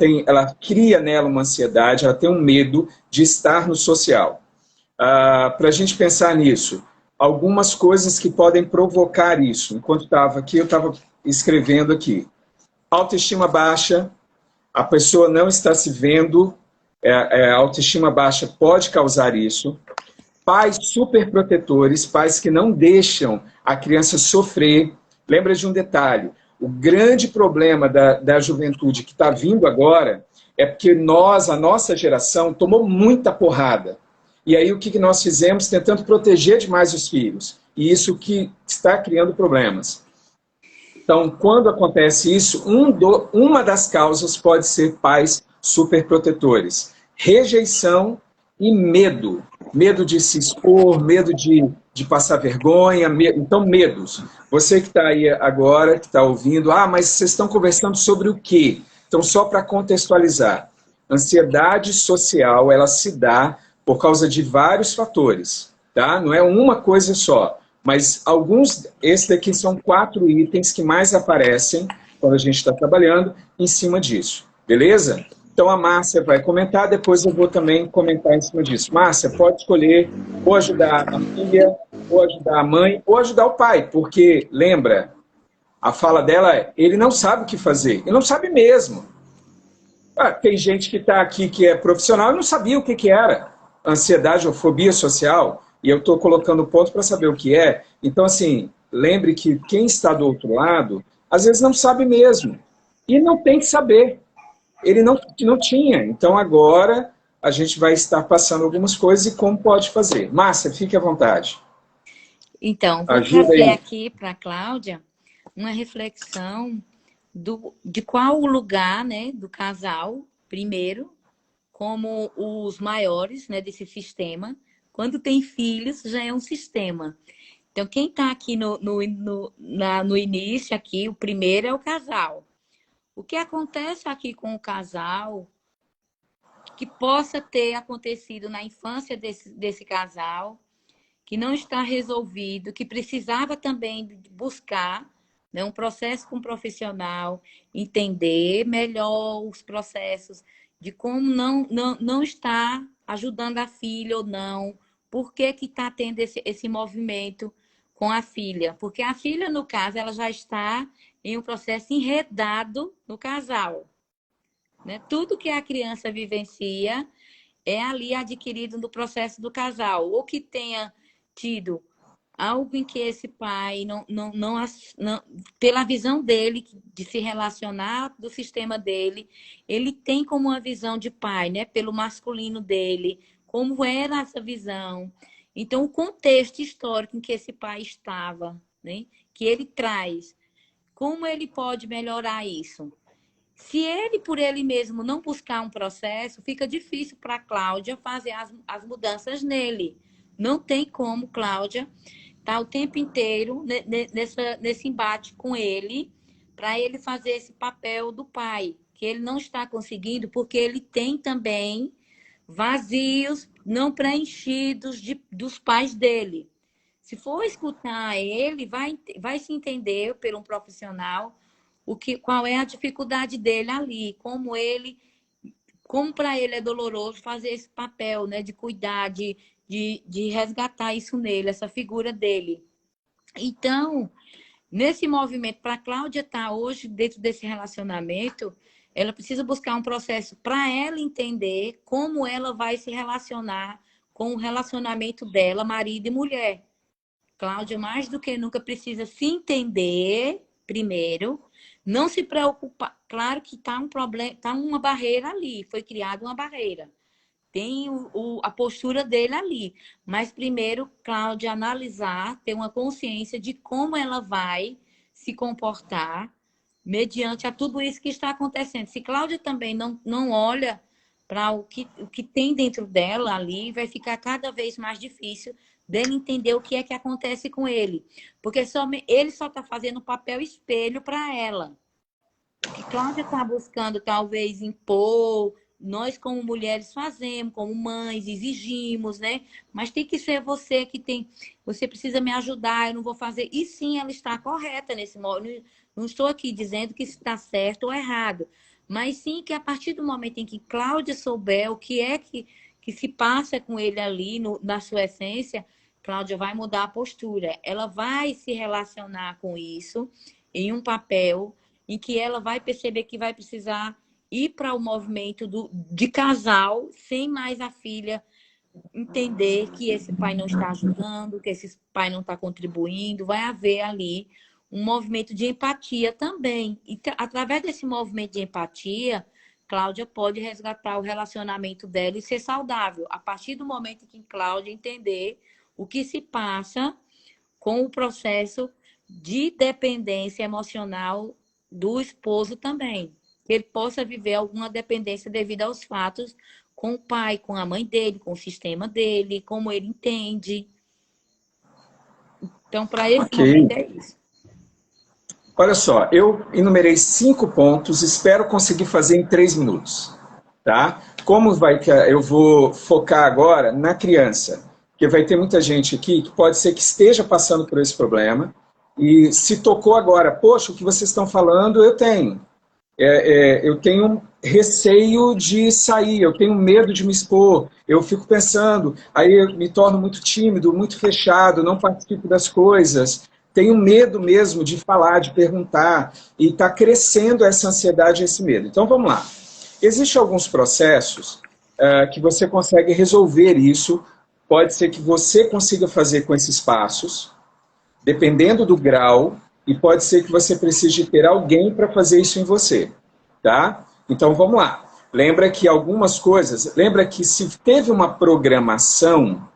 Speaker 1: cria nela uma ansiedade, ela tem um medo de estar no social. Para a gente pensar nisso, algumas coisas que podem provocar isso. Enquanto estava aqui, eu estava escrevendo aqui. Autoestima baixa, a pessoa não está se vendo, a autoestima baixa pode causar isso. Pais superprotetores, pais que não deixam a criança sofrer. Lembra de um detalhe, o grande problema da juventude que está vindo agora é porque a nossa geração, tomou muita porrada. E aí o que nós fizemos? Tentando proteger demais os filhos. E isso que está criando problemas. Então, quando acontece isso, uma das causas pode ser pais superprotetores. Rejeição e medo. Medo de se expor, medo de passar vergonha. Então, medos. Você que está aí agora, que está ouvindo, mas vocês estão conversando sobre o quê? Então, só para contextualizar. Ansiedade social, ela se dá por causa de vários fatores. Tá? Não é uma coisa só. Mas esses daqui são 4 itens que mais aparecem quando a gente está trabalhando em cima disso. Beleza? Então a Márcia vai comentar, depois eu vou também comentar em cima disso. Márcia, pode escolher ou ajudar a filha, ou ajudar a mãe, ou ajudar o pai, porque, lembra, a fala dela é, ele não sabe o que fazer, ele não sabe mesmo. Tem gente que está aqui que é profissional e não sabia o que era ansiedade ou fobia social, e eu estou colocando ponto para saber o que é. Então, assim, lembre que quem está do outro lado, às vezes não sabe mesmo. E não tem que saber. Ele não tinha. Então, agora, a gente vai estar passando algumas coisas e como pode fazer. Márcia, fique à vontade.
Speaker 2: Então, vou trazer aqui para a Cláudia uma reflexão de qual o lugar, né, do casal, primeiro, como os maiores, né, desse sistema. Quando tem filhos, já é um sistema. Então, quem está aqui no início, aqui, o primeiro é o casal. O que acontece aqui com o casal, que possa ter acontecido na infância desse casal, que não está resolvido, que precisava também buscar, né, um processo com um profissional, entender melhor os processos de como não está ajudando a filha ou não, por que está tendo esse movimento com a filha. Porque a filha, no caso, ela já está em um processo enredado no casal. Né? Tudo que a criança vivencia é ali adquirido no processo do casal. Ou que tenha tido algo em que esse pai, pela visão dele, de se relacionar do sistema dele, ele tem como uma visão de pai, né? Pelo masculino dele, como era essa visão. Então, o contexto histórico em que esse pai estava, né? Que ele traz, como ele pode melhorar isso? Se ele, por ele mesmo, não buscar um processo, fica difícil para a Cláudia fazer as mudanças nele. Não tem como, Cláudia, estar o tempo inteiro nesse embate com ele, para ele fazer esse papel do pai, que ele não está conseguindo, porque ele tem também vazios não preenchidos dos pais dele. Se for escutar ele, vai se entender por um profissional qual é a dificuldade dele ali, como para ele é doloroso fazer esse papel, né, de cuidar, de resgatar isso nele, essa figura dele. Então, nesse movimento, para a Cláudia estar hoje dentro desse relacionamento, ela precisa buscar um processo para ela entender como ela vai se relacionar com o relacionamento dela, marido e mulher. Cláudia, mais do que nunca, precisa se entender primeiro, não se preocupar. Claro que está um problema, está uma barreira ali, foi criada uma barreira. Tem a postura dele ali. Mas primeiro, Cláudia, analisar, ter uma consciência de como ela vai se comportar mediante a tudo isso que está acontecendo. Se Cláudia também não olha para o que tem dentro dela ali, vai ficar cada vez mais difícil dele entender o que é que acontece com ele. Porque ele só está fazendo um papel espelho para ela. O que Cláudia está buscando, talvez, impor, nós como mulheres fazemos, como mães, exigimos, né? Mas tem que ser você que tem... Você precisa me ajudar, eu não vou fazer... E sim, ela está correta nesse momento. Não estou aqui dizendo que está certo ou errado. Mas sim que a partir do momento em que Cláudia souber o que é que se passa com ele ali, na sua essência, Cláudia vai mudar a postura. Ela vai se relacionar com isso em um papel em que ela vai perceber que vai precisar ir para o movimento de casal, sem mais a filha entender que esse pai não está ajudando, que esse pai não está contribuindo. Vai haver ali um movimento de empatia também. E através desse movimento de empatia, Cláudia pode resgatar o relacionamento dela e ser saudável. A partir do momento em que Cláudia entender o que se passa com o processo de dependência emocional do esposo também. Que ele possa viver alguma dependência devido aos fatos com o pai, com a mãe dele, com o sistema dele, como ele entende. Então, para esse momento é isso.
Speaker 1: Olha só, eu enumerei 5 pontos, espero conseguir fazer em 3 minutos. Tá? Eu vou focar agora na criança, porque vai ter muita gente aqui que pode ser que esteja passando por esse problema e se tocou agora, poxa, o que vocês estão falando eu tenho. Eu tenho receio de sair, eu tenho medo de me expor, eu fico pensando, aí eu me torno muito tímido, muito fechado, não participo das coisas, tenho medo mesmo de falar, de perguntar, e está crescendo essa ansiedade e esse medo. Então vamos lá. Existem alguns processos que você consegue resolver isso, pode ser que você consiga fazer com esses passos, dependendo do grau, e pode ser que você precise ter alguém para fazer isso em você, tá? Então vamos lá. Lembra que algumas coisas, lembra que se teve uma programação,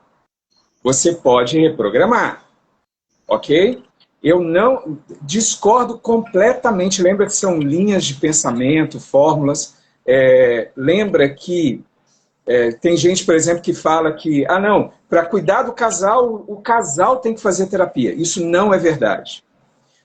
Speaker 1: você pode reprogramar, ok? Eu não discordo completamente, lembra que são linhas de pensamento, fórmulas, lembra que tem gente, por exemplo, que fala que, não, para cuidar do casal, o casal tem que fazer terapia. Isso não é verdade.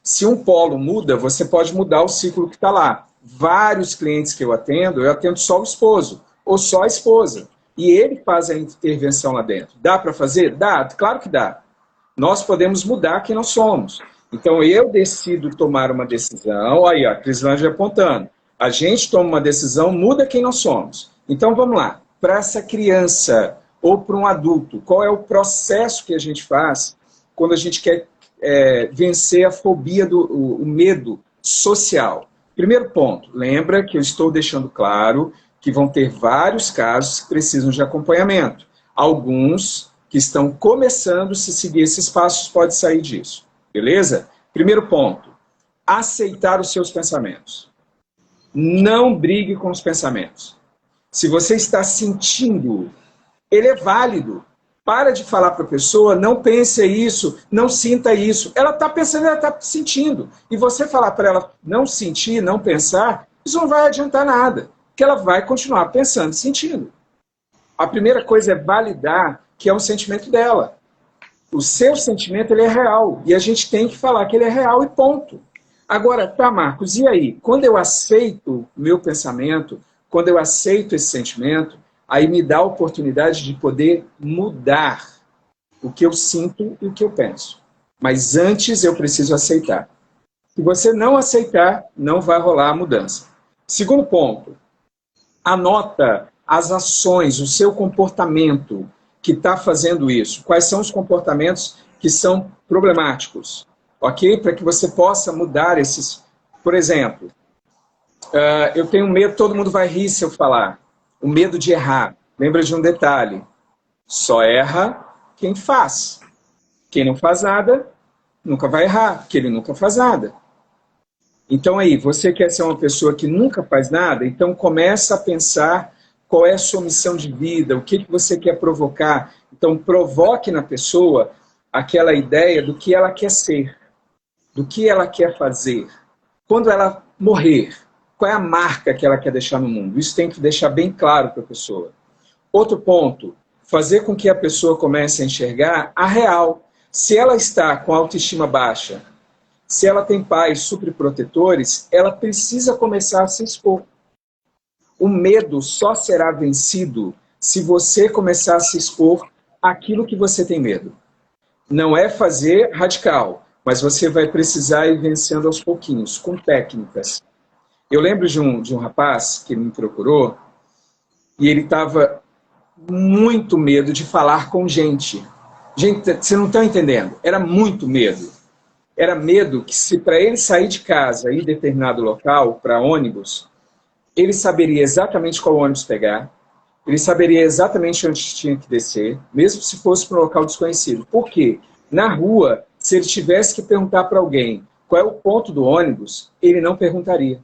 Speaker 1: Se um polo muda, você pode mudar o ciclo que está lá. Vários clientes que eu atendo só o esposo, ou só a esposa. E ele faz a intervenção lá dentro. Dá para fazer? Dá, claro que dá. Nós podemos mudar quem nós somos. Então eu decido tomar uma decisão, aí a Crislândia apontando. A gente toma uma decisão, muda quem nós somos. Então vamos lá. Para essa criança ou para um adulto, qual é o processo que a gente faz quando a gente quer vencer a fobia, o medo social? Primeiro ponto, lembra que eu estou deixando claro que vão ter vários casos que precisam de acompanhamento. Alguns que estão começando, se seguir esses passos, pode sair disso. Beleza? Primeiro ponto, aceitar os seus pensamentos. Não brigue com os pensamentos. Se você está sentindo, ele é válido. Para de falar para a pessoa, não pense isso, não sinta isso. Ela está pensando, ela está sentindo. E você falar para ela não sentir, não pensar, isso não vai adiantar nada. Porque ela vai continuar pensando e sentindo. A primeira coisa é validar que é um sentimento dela. O seu sentimento ele é real. E a gente tem que falar que ele é real e ponto. Agora, tá, Marcos, e aí? Quando eu aceito o meu pensamento, quando eu aceito esse sentimento, aí me dá a oportunidade de poder mudar o que eu sinto e o que eu penso. Mas antes eu preciso aceitar. Se você não aceitar, não vai rolar a mudança. Segundo ponto, anota as ações, o seu comportamento que está fazendo isso. Quais são os comportamentos que são problemáticos? Ok? Para que você possa mudar esses... Por exemplo, eu tenho medo, todo mundo vai rir se eu falar. O medo de errar. Lembra de um detalhe. Só erra quem faz. Quem não faz nada, nunca vai errar, porque ele nunca faz nada. Então aí, você quer ser uma pessoa que nunca faz nada? Então começa a pensar qual é a sua missão de vida, o que você quer provocar. Então provoque na pessoa aquela ideia do que ela quer ser, do que ela quer fazer. Quando ela morrer, qual é a marca que ela quer deixar no mundo? Isso tem que deixar bem claro para a pessoa. Outro ponto, fazer com que a pessoa comece a enxergar a real. Se ela está com autoestima baixa, se ela tem pais superprotetores, ela precisa começar a se expor. O medo só será vencido se você começar a se expor àquilo que você tem medo. Não é fazer radical, mas você vai precisar ir vencendo aos pouquinhos, com técnicas. Eu lembro de um rapaz que me procurou e ele estava muito medo de falar com gente. Gente, você não está entendendo. Era muito medo. Era medo que se para ele sair de casa e ir em determinado local, para ônibus, ele saberia exatamente qual ônibus pegar, ele saberia exatamente onde tinha que descer, mesmo se fosse para um local desconhecido. Por quê? Na rua, se ele tivesse que perguntar para alguém qual é o ponto do ônibus, ele não perguntaria.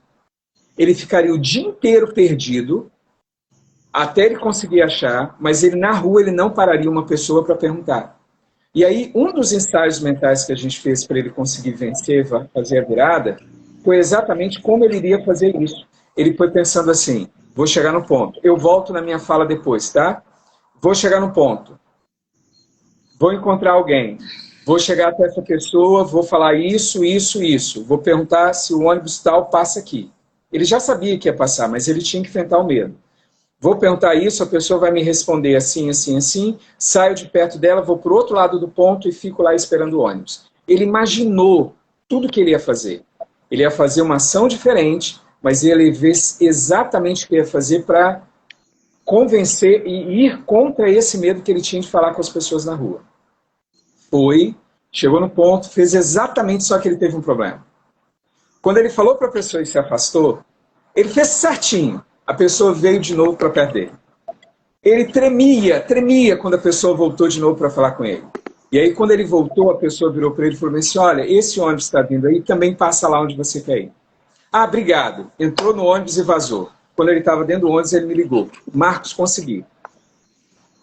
Speaker 1: Ele ficaria o dia inteiro perdido, até ele conseguir achar, mas ele na rua ele não pararia uma pessoa para perguntar. E aí, um dos ensaios mentais que a gente fez para ele conseguir vencer, fazer a virada, foi exatamente como ele iria fazer isso. Ele foi pensando assim, vou chegar no ponto. Eu volto na minha fala depois, tá? Vou chegar no ponto. Vou encontrar alguém. Vou chegar até essa pessoa, vou falar isso, isso, isso. Vou perguntar se o ônibus tal passa aqui. Ele já sabia que ia passar, mas ele tinha que enfrentar o medo. Vou perguntar isso, a pessoa vai me responder assim, assim, assim, saio de perto dela, vou para o outro lado do ponto e fico lá esperando o ônibus. Ele imaginou tudo que ele ia fazer. Ele ia fazer uma ação diferente, mas ele ia ver exatamente o que ia fazer para convencer e ir contra esse medo que ele tinha de falar com as pessoas na rua. Foi, chegou no ponto, fez exatamente, só que ele teve um problema. Quando ele falou para a pessoa e se afastou, ele fez certinho. A pessoa veio de novo para perto dele. Ele tremia quando a pessoa voltou de novo para falar com ele. E aí, quando ele voltou, a pessoa virou para ele e falou assim, olha, esse ônibus está vindo aí, também passa lá onde você quer ir. Ah, obrigado. Entrou no ônibus e vazou. Quando ele estava dentro do ônibus, ele me ligou. Marcos, consegui.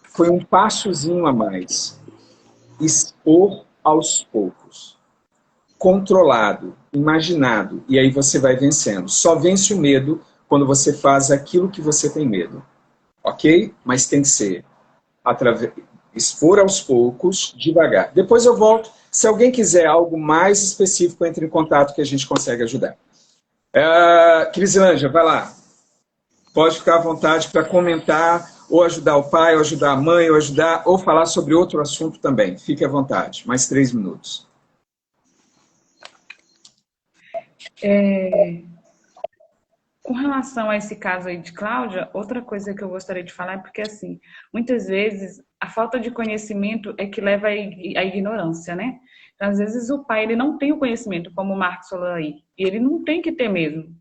Speaker 1: Foi um passozinho a mais. Expor aos poucos. Controlado, imaginado. E aí você vai vencendo. Só vence o medo quando você faz aquilo que você tem medo. Ok? Mas tem que ser expor aos poucos, devagar. Depois eu volto. Se alguém quiser algo mais específico, entre em contato que a gente consegue ajudar. Crisilândia, vai lá. Pode ficar à vontade para comentar, ou ajudar o pai, ou ajudar a mãe, ou falar sobre outro assunto também. Fique à vontade. Mais 3 minutos.
Speaker 3: Com relação a esse caso aí de Cláudia, outra coisa que eu gostaria de falar é porque, assim, muitas vezes a falta de conhecimento é que leva à ignorância, né? Então, às vezes o pai ele não tem o conhecimento, como o Marcos falou aí, e ele não tem que ter mesmo.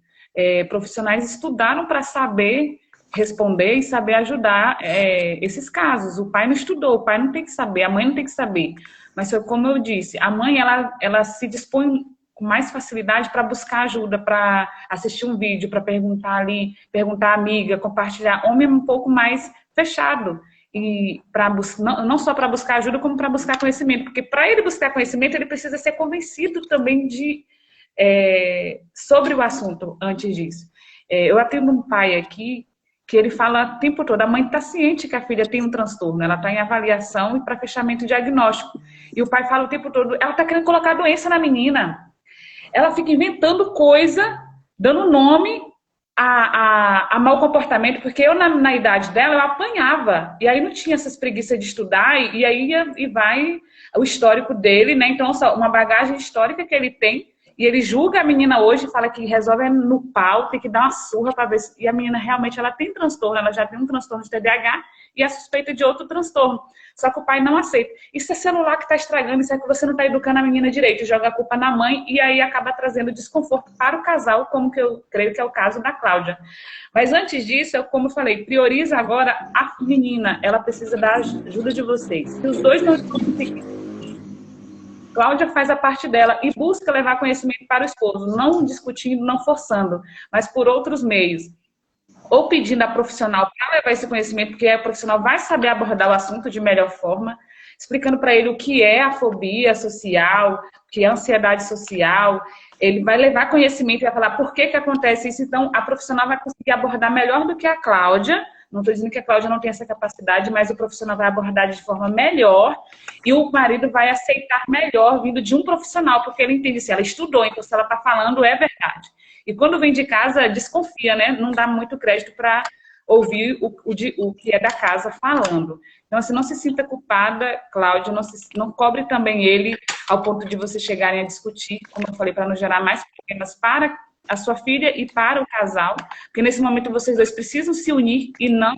Speaker 3: Profissionais estudaram para saber responder e saber ajudar esses casos. O pai não estudou, o pai não tem que saber, a mãe não tem que saber. Mas, como eu disse, a mãe ela se dispõe com mais facilidade para buscar ajuda, para assistir um vídeo, para perguntar ali, perguntar à amiga, compartilhar. Homem é um pouco mais fechado. E não só para buscar ajuda, como para buscar conhecimento. Porque para ele buscar conhecimento, ele precisa ser convencido também sobre o assunto antes disso. Eu atendo um pai aqui que ele fala o tempo todo, a mãe está ciente que a filha tem um transtorno, ela está em avaliação e para fechamento diagnóstico. E o pai fala o tempo todo, ela está querendo colocar doença na menina. Ela fica inventando coisa, dando nome a mau comportamento, porque eu, na idade dela, eu apanhava. E aí não tinha essas preguiças de estudar, e aí vai o histórico dele, né? Então, uma bagagem histórica que ele tem, E ele julga a menina hoje, fala que resolve no pau, tem que dar uma surra para ver se... E a menina realmente ela tem transtorno, ela já tem um transtorno de TDAH e é suspeita de outro transtorno. Só que o pai não aceita. Isso é celular que está estragando, isso é que você não está educando a menina direito, joga a culpa na mãe e aí acaba trazendo desconforto para o casal, como que eu creio que é o caso da Cláudia. Mas antes disso, como eu falei, prioriza agora a menina, ela precisa da ajuda de vocês. Se os dois não estão conseguindo, Cláudia faz a parte dela e busca levar conhecimento para o esposo, não discutindo, não forçando, mas por outros meios. Ou pedindo a profissional para levar esse conhecimento, porque a profissional vai saber abordar o assunto de melhor forma, explicando para ele o que é a fobia social, o que é a ansiedade social. Ele vai levar conhecimento e vai falar por que acontece isso. Então, a profissional vai conseguir abordar melhor do que a Cláudia. Não estou dizendo que a Cláudia não tem essa capacidade, mas o profissional vai abordar de forma melhor e o marido vai aceitar melhor vindo de um profissional, porque ele entende se ela estudou, então se ela está falando é verdade. E quando vem de casa, desconfia, né? Não dá muito crédito para ouvir o que é da casa falando. Então, assim, não se sinta culpada, Cláudia, não cobre também ele ao ponto de vocês chegarem a discutir, como eu falei, para não gerar mais problemas para a sua filha e para o casal, porque nesse momento vocês dois precisam se unir e não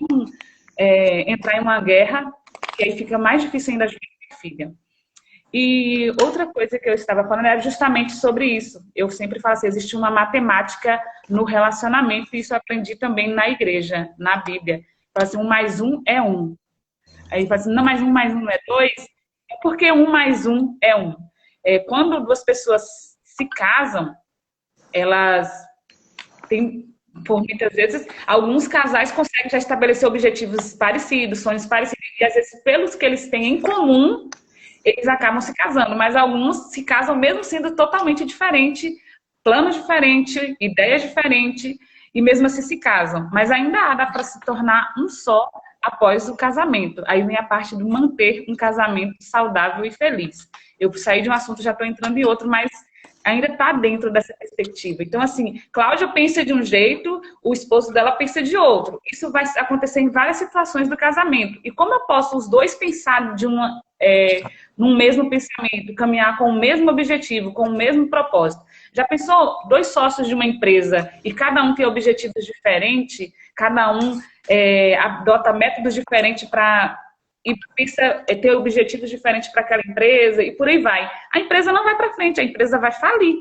Speaker 3: entrar em uma guerra, que aí fica mais difícil ainda a filha. E outra coisa que eu estava falando era justamente sobre isso. Eu sempre falo assim, existe uma matemática no relacionamento, e isso eu aprendi também na igreja, na Bíblia. Fala assim, 1 mais 1 é 1. Aí fala assim, não, mais 1 não é 2? É porque 1 mais 1 é 1. Quando duas pessoas se casam, elas têm, por muitas vezes, alguns casais conseguem já estabelecer objetivos parecidos, sonhos parecidos, e às vezes, pelos que eles têm em comum, eles acabam se casando, mas alguns se casam mesmo sendo totalmente diferente, planos diferentes, ideias diferentes, e mesmo assim se casam. Mas ainda dá para se tornar um só após o casamento. Aí vem a parte de manter um casamento saudável e feliz. Eu saí de um assunto, já estou entrando em outro, mas ainda está dentro dessa perspectiva. Então, assim, Cláudia pensa de um jeito, o esposo dela pensa de outro. Isso vai acontecer em várias situações do casamento. E como eu posso os dois pensar num mesmo pensamento, caminhar com o mesmo objetivo, com o mesmo propósito? Já pensou dois sócios de uma empresa e cada um tem objetivos diferentes, cada um adota métodos diferentes e pensa ter objetivos diferentes para aquela empresa e por aí vai. A empresa não vai para frente, a empresa vai falir.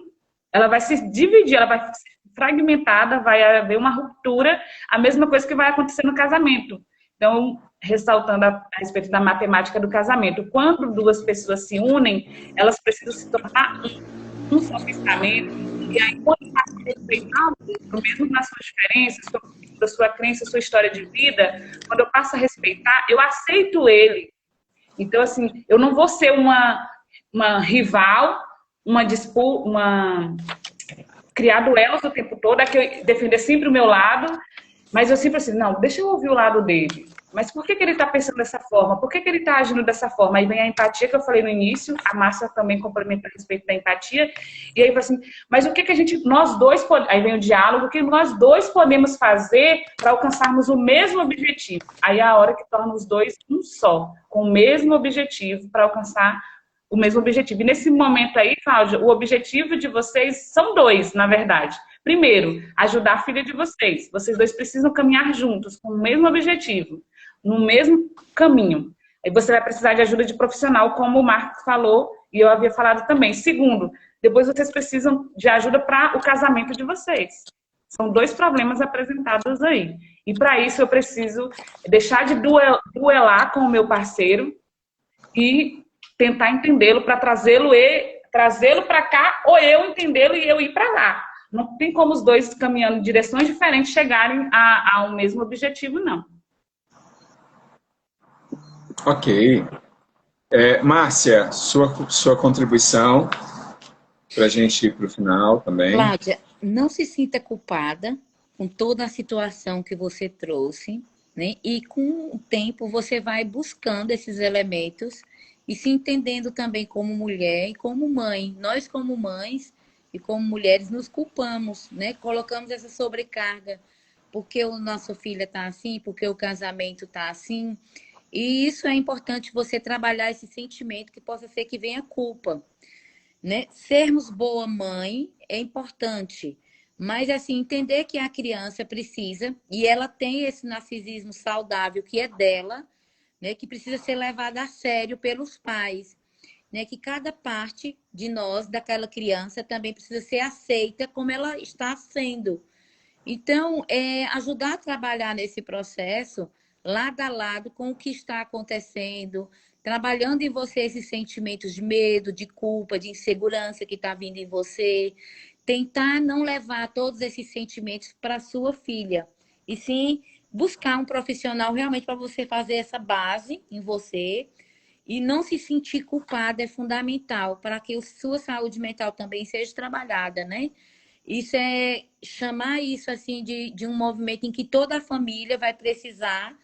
Speaker 3: Ela vai se dividir, ela vai ser fragmentada, vai haver uma ruptura, a mesma coisa que vai acontecer no casamento. Então, ressaltando a respeito da matemática do casamento, quando duas pessoas se unem, elas precisam se tornar um só pensamento, e aí quando passa a respeitar o outro, mesmo nas suas diferenças, da sua crença, sua história de vida, quando eu passo a respeitar, eu aceito ele. Então, assim, eu não vou ser uma rival, uma disputa, criar duelos o tempo todo, é que eu defender sempre o meu lado, mas eu sempre assim, não, deixa eu ouvir o lado dele. Mas por que ele está pensando dessa forma? Por que ele está agindo dessa forma? Aí vem a empatia que eu falei no início, a Márcia também complementa a respeito da empatia, e aí fala assim, mas o que nós dois, aí vem o diálogo, o que nós dois podemos fazer para alcançarmos o mesmo objetivo? Aí é a hora que torna os dois um só, com o mesmo objetivo para alcançar o mesmo objetivo. E nesse momento aí, Cláudia, o objetivo de vocês são dois, na verdade. Primeiro, ajudar a filha de vocês. Vocês dois precisam caminhar juntos, com o mesmo objetivo, no mesmo caminho. Aí você vai precisar de ajuda de profissional, como o Marcos falou, e eu havia falado também. Segundo, depois vocês precisam de ajuda para o casamento de vocês. São dois problemas apresentados aí. E para isso eu preciso deixar de duelar com o meu parceiro e tentar entendê-lo para trazê-lo para cá, ou eu entendê-lo e eu ir para lá. Não tem como os dois caminhando em direções diferentes chegarem a um mesmo objetivo, não.
Speaker 1: Ok. Márcia, sua contribuição para a gente ir para o final também.
Speaker 2: Cláudia, não se sinta culpada com toda a situação que você trouxe, né? E com o tempo você vai buscando esses elementos e se entendendo também como mulher e como mãe. Nós, como mães e como mulheres, nos culpamos, né? Colocamos essa sobrecarga porque o nosso filho está assim, porque o casamento está assim. E isso é importante você trabalhar esse sentimento que possa ser que venha culpa. né? Sermos boa mãe é importante, mas assim, entender que a criança precisa, e ela tem esse narcisismo saudável que é dela, né? Que precisa ser levada a sério pelos pais, né? Que cada parte de nós, daquela criança, também precisa ser aceita como ela está sendo. Então, ajudar a trabalhar nesse processo, lado a lado com o que está acontecendo, trabalhando em você esses sentimentos de medo, de culpa, de insegurança que está vindo em você, tentar não levar todos esses sentimentos para sua filha, e sim buscar um profissional realmente para você fazer essa base em você e não se sentir culpada é fundamental para que a sua saúde mental também seja trabalhada, né? Isso é chamar isso assim de um movimento em que toda a família vai precisar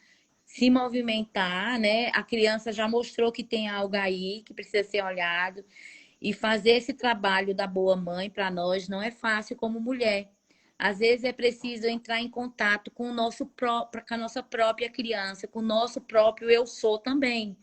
Speaker 2: se movimentar, né? A criança já mostrou que tem algo aí que precisa ser olhado e fazer esse trabalho da boa mãe para nós não é fácil como mulher. Às vezes é preciso entrar em contato com o nosso próprio, com a nossa própria criança, com o nosso próprio eu sou também,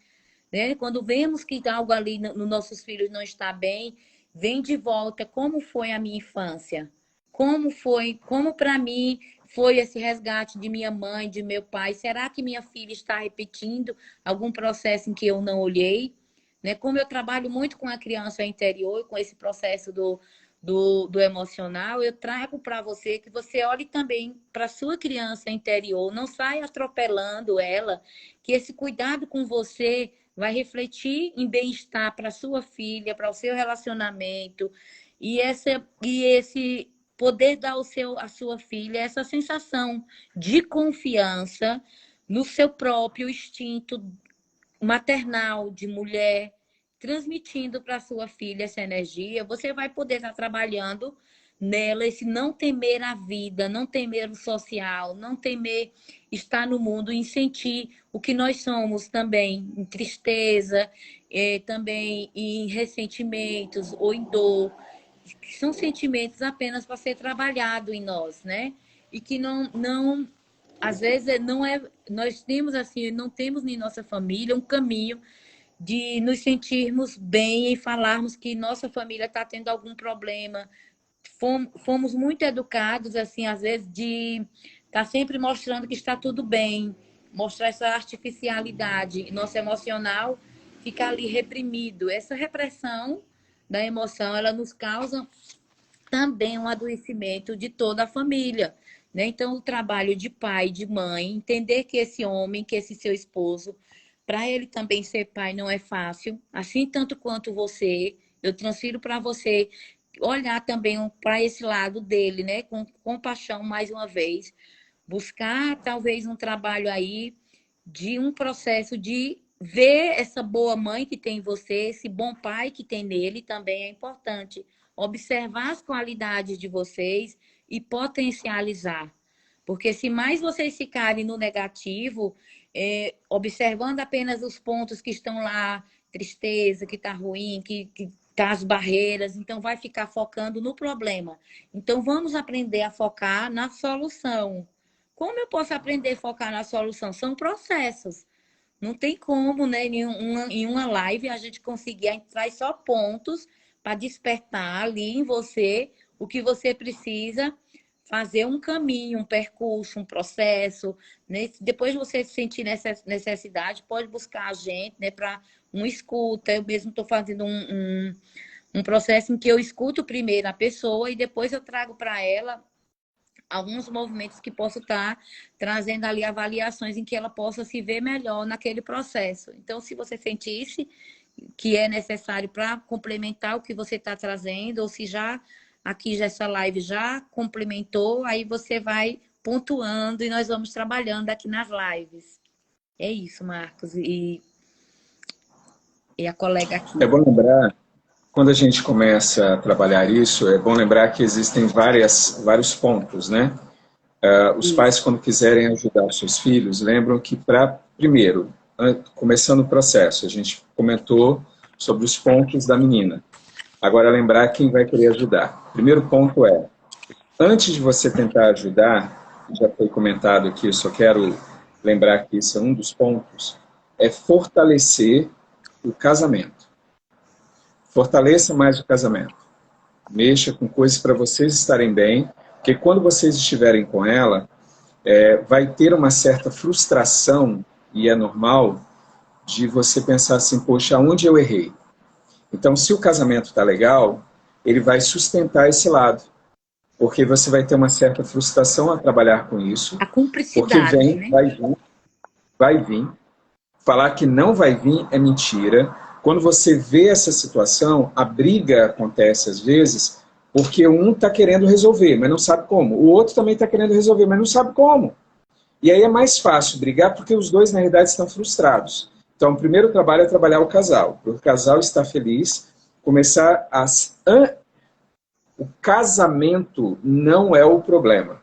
Speaker 2: né? Quando vemos que algo ali nos nossos filhos não está bem, vem de volta como foi a minha infância, como foi, como para mim foi esse resgate de minha mãe, de meu pai. Será que minha filha está repetindo algum processo em que eu não olhei? Né? Como eu trabalho muito com a criança interior, com esse processo do emocional, eu trago para você que você olhe também para a sua criança interior, não saia atropelando ela, que esse cuidado com você vai refletir em bem-estar para sua filha, para o seu relacionamento, e esse poder dar à sua filha essa sensação de confiança no seu próprio instinto maternal de mulher, transmitindo para sua filha essa energia, você vai poder estar trabalhando nela esse não temer a vida, não temer o social, não temer estar no mundo e sentir o que nós somos também, em tristeza, também em ressentimentos ou em dor, que são sentimentos apenas para ser trabalhado em nós, né? E que não às vezes não é, nós temos assim, não temos em nossa família um caminho de nos sentirmos bem e falarmos que nossa família está tendo algum problema. Fomos muito educados, assim, às vezes, de estar sempre mostrando que está tudo bem, mostrar essa artificialidade. Nosso emocional fica ali reprimido. Essa repressão da emoção, ela nos causa também um adoecimento de toda a família. Né? Então, o trabalho de pai, de mãe, entender que esse homem, que esse seu esposo, para ele também ser pai não é fácil, assim tanto quanto você, eu transfiro para você olhar também para esse lado dele, né? Com compaixão mais uma vez, buscar talvez um trabalho aí de um processo de ver essa boa mãe que tem em você, esse bom pai que tem nele também é importante. Observar as qualidades de vocês e potencializar. Porque se mais vocês ficarem no negativo, observando apenas os pontos que estão lá, tristeza, que está ruim, que tá as barreiras, então vai ficar focando no problema. Então vamos aprender a focar na solução. Como eu posso aprender a focar na solução? São processos. Não tem como, né, em uma live a gente conseguir entrar só pontos para despertar ali em você o que você precisa fazer um caminho, um percurso, um processo. Né? Depois de você sentir necessidade, pode buscar a gente, né, para uma escuta. Eu mesmo estou fazendo um processo em que eu escuto primeiro a pessoa e depois eu trago para ela alguns movimentos que posso estar trazendo ali avaliações em que ela possa se ver melhor naquele processo. Então, se você sentisse que é necessário para complementar o que você está trazendo, ou se já aqui já essa live já complementou, aí você vai pontuando e nós vamos trabalhando aqui nas lives. É isso, Marcos. E a colega aqui.
Speaker 1: É bom lembrar, quando a gente começa a trabalhar isso, é bom lembrar que existem vários pontos, né? Os pais, quando quiserem ajudar os seus filhos, lembram que, primeiro, começando o processo, a gente comentou sobre os pontos da menina. Agora, lembrar quem vai querer ajudar. Primeiro ponto é, antes de você tentar ajudar, já foi comentado aqui, eu só quero lembrar que isso é um dos pontos, é fortalecer o casamento. Fortaleça mais o casamento. Mexa com coisas para vocês estarem bem, porque quando vocês estiverem com ela, vai ter uma certa frustração, e é normal, de você pensar assim, poxa, onde eu errei? Então, se o casamento está legal, ele vai sustentar esse lado. Porque você vai ter uma certa frustração a trabalhar com isso.
Speaker 2: A cumplicidade,
Speaker 1: porque vem,
Speaker 2: né?
Speaker 1: vai vir. Falar que não vai vir é mentira. Quando você vê essa situação, a briga acontece às vezes porque um está querendo resolver, mas não sabe como. O outro também está querendo resolver, mas não sabe como. E aí é mais fácil brigar porque os dois, na realidade, estão frustrados. Então, o primeiro trabalho é trabalhar o casal. Para o casal estar feliz, começar a... O casamento não é o problema.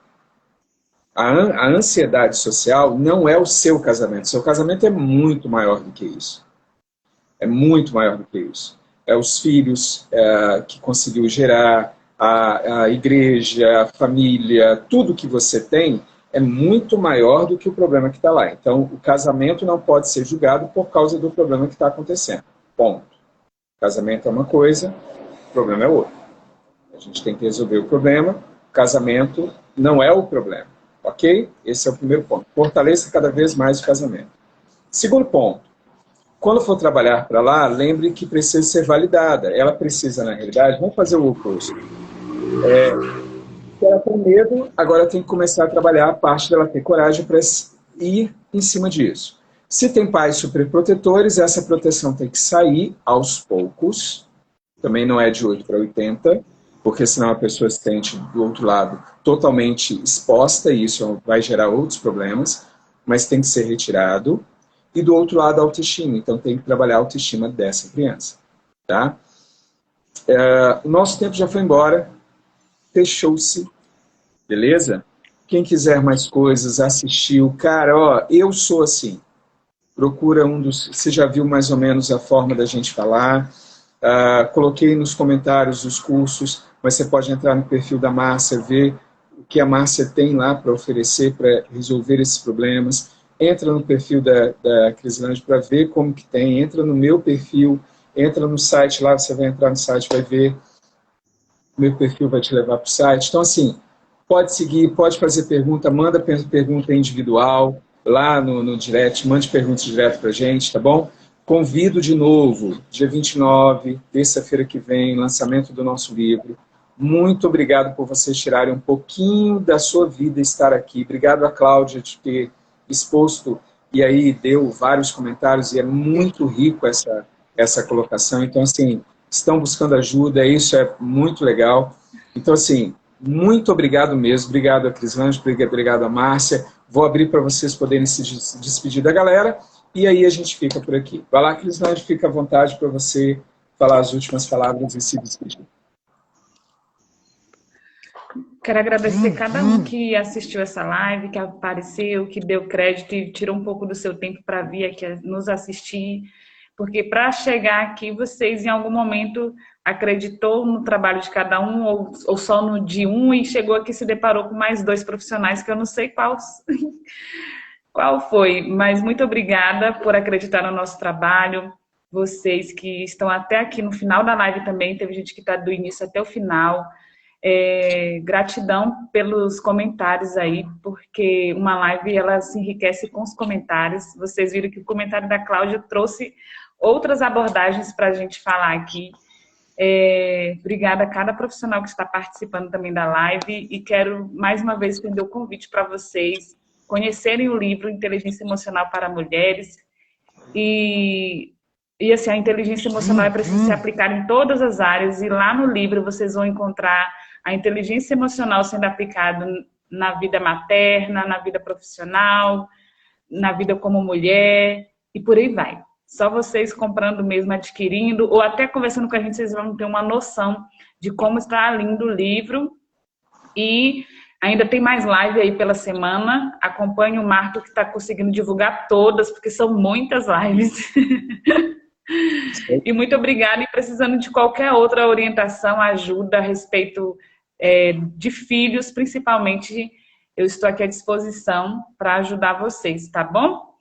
Speaker 1: A ansiedade social não é o seu casamento. Seu casamento é muito maior do que isso. É muito maior do que isso. É os filhos que conseguiu gerar, a igreja, a família, tudo que você tem é muito maior do que o problema que está lá. Então, o casamento não pode ser julgado por causa do problema que está acontecendo. Ponto. O casamento é uma coisa, o problema é outra. A gente tem que resolver o problema, o casamento não é o problema. Ok? Esse é o primeiro ponto. Fortaleça cada vez mais o casamento. Segundo ponto. Quando for trabalhar para lá, lembre que precisa ser validada. Ela precisa, na realidade, vamos fazer o oposto. Ela tem medo, agora tem que começar a trabalhar a parte dela ter coragem para ir em cima disso. Se tem pais superprotetores, essa proteção tem que sair aos poucos. Também não é de 8 para 80, porque senão a pessoa se sente, do outro lado, totalmente exposta, e isso vai gerar outros problemas, mas tem que ser retirado. E do outro lado, a autoestima. Então, tem que trabalhar a autoestima dessa criança. Tá? O nosso tempo já foi embora. Fechou-se. Beleza? Quem quiser mais coisas, assistiu. Cara, ó, eu sou assim. Procura um dos... Você já viu mais ou menos a forma da gente falar. Coloquei nos comentários os cursos, mas você pode entrar no perfil da Márcia, ver o que a Márcia tem lá para oferecer, para resolver esses problemas. Entra no perfil da Crislândia para ver como que tem, entra no meu perfil, entra no site lá, você vai entrar no site, vai ver, o meu perfil vai te levar para o site. Então, assim, pode seguir, pode fazer pergunta, manda pergunta individual, lá no direct, mande perguntas direto para a gente, tá bom? Convido de novo, dia 29, terça-feira que vem, lançamento do nosso livro. Muito obrigado por vocês tirarem um pouquinho da sua vida e estar aqui. Obrigado a Cláudia de ter exposto, e aí deu vários comentários, e é muito rico essa colocação. Então, assim, estão buscando ajuda, isso é muito legal. Então, assim, muito obrigado mesmo. Obrigado a Crislândia, obrigado a Márcia. Vou abrir para vocês poderem se despedir da galera, e aí a gente fica por aqui. Vai lá, Crislândia, fica à vontade para você falar as últimas palavras e se despedir.
Speaker 3: Quero agradecer cada um que assistiu essa live, que apareceu, que deu crédito e tirou um pouco do seu tempo para vir aqui nos assistir, porque para chegar aqui, vocês em algum momento acreditou no trabalho de cada um, ou só no de um, e chegou aqui e se deparou com mais 2 profissionais, que eu não sei qual foi, mas muito obrigada por acreditar no nosso trabalho. Vocês que estão até aqui no final da live também, teve gente que está do início até o final. Gratidão pelos comentários aí, porque uma live ela se enriquece com os comentários. Vocês viram que o comentário da Cláudia trouxe outras abordagens para a gente falar aqui. Obrigada a cada profissional que está participando também da live, e quero mais uma vez estender o convite para vocês conhecerem o livro Inteligência Emocional para Mulheres. E assim, a inteligência emocional é preciso se aplicar em todas as áreas, e lá no livro vocês vão encontrar a inteligência emocional sendo aplicada na vida materna, na vida profissional, na vida como mulher, e por aí vai. Só vocês comprando mesmo, adquirindo, ou até conversando com a gente, vocês vão ter uma noção de como está lindo o livro. E ainda tem mais live aí pela semana. Acompanhe o Marco, que está conseguindo divulgar todas, porque são muitas lives. E muito obrigada. E precisando de qualquer outra orientação, ajuda a respeito de filhos, principalmente, eu estou aqui à disposição para ajudar vocês, tá bom?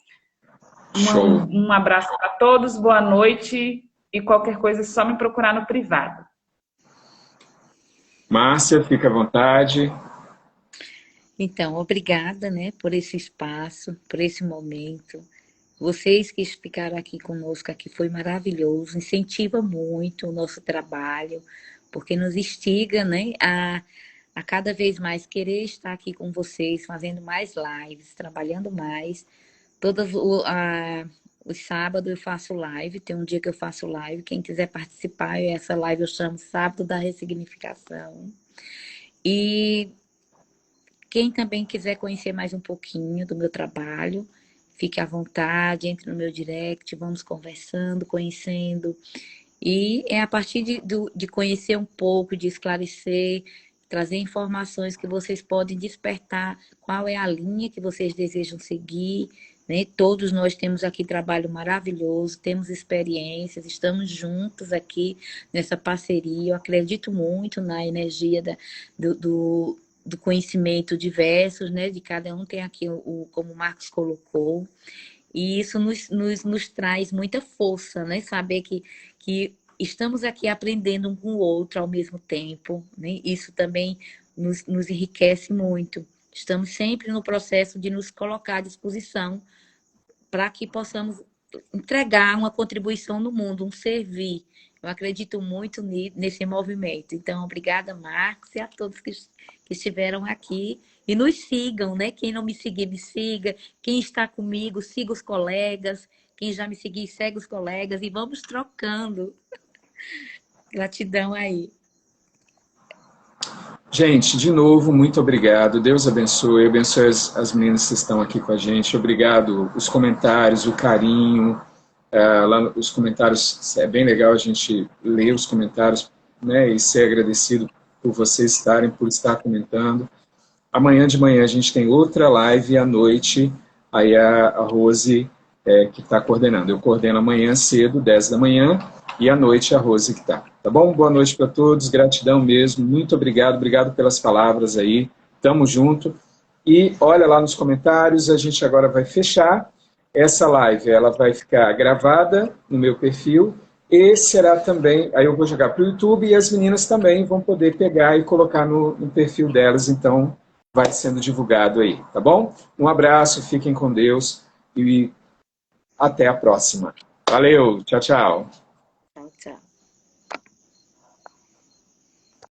Speaker 3: Um abraço para todos, boa noite e qualquer coisa é só me procurar no privado.
Speaker 1: Márcia, fica à vontade.
Speaker 2: Então, obrigada, né, por esse espaço, por esse momento. Vocês que ficaram aqui conosco aqui foi maravilhoso, incentiva muito o nosso trabalho, porque nos instiga, né, a cada vez mais querer estar aqui com vocês, fazendo mais lives, trabalhando mais. Os sábados eu faço live, tem um dia que eu faço live, quem quiser participar, essa live eu chamo Sábado da Ressignificação. E quem também quiser conhecer mais um pouquinho do meu trabalho, fique à vontade, entre no meu direct, vamos conversando, conhecendo. E é a partir de conhecer um pouco, de esclarecer, trazer informações que vocês podem despertar qual é a linha que vocês desejam seguir, né? Todos nós temos aqui trabalho maravilhoso, temos experiências, estamos juntos aqui nessa parceria. Eu acredito muito na energia do conhecimento diversos, né? De cada um tem aqui, como o Marcos colocou, e isso nos traz muita força, né? Saber que estamos aqui aprendendo um com o outro ao mesmo tempo, né? Isso também nos enriquece muito. Estamos sempre no processo de nos colocar à disposição para que possamos entregar uma contribuição no mundo, um servir. Eu acredito muito nesse movimento. Então, obrigada, Marcos, e a todos que estiveram aqui. E nos sigam, né? Quem não me seguir, me siga. Quem está comigo, siga os colegas. Quem já me seguir, segue os colegas. E vamos trocando. Gratidão aí.
Speaker 1: Gente, de novo, muito obrigado. Deus abençoe as meninas que estão aqui com a gente. Obrigado, os comentários, o carinho. Lá os comentários, é bem legal a gente ler os comentários, né, e ser agradecido por vocês por estar comentando. Amanhã de manhã a gente tem outra live, à noite, aí a Rose que está coordenando. Eu coordeno amanhã cedo, 10 da manhã, e à noite a Rose que está. Tá bom? Boa noite para todos, gratidão mesmo, muito obrigado pelas palavras aí, tamo junto. E olha lá nos comentários, a gente agora vai fechar. Essa live, ela vai ficar gravada no meu perfil, e será também, aí eu vou jogar para o YouTube, e as meninas também vão poder pegar e colocar no perfil delas, então vai sendo divulgado aí, tá bom? Um abraço, fiquem com Deus, e até a próxima. Valeu, tchau, tchau.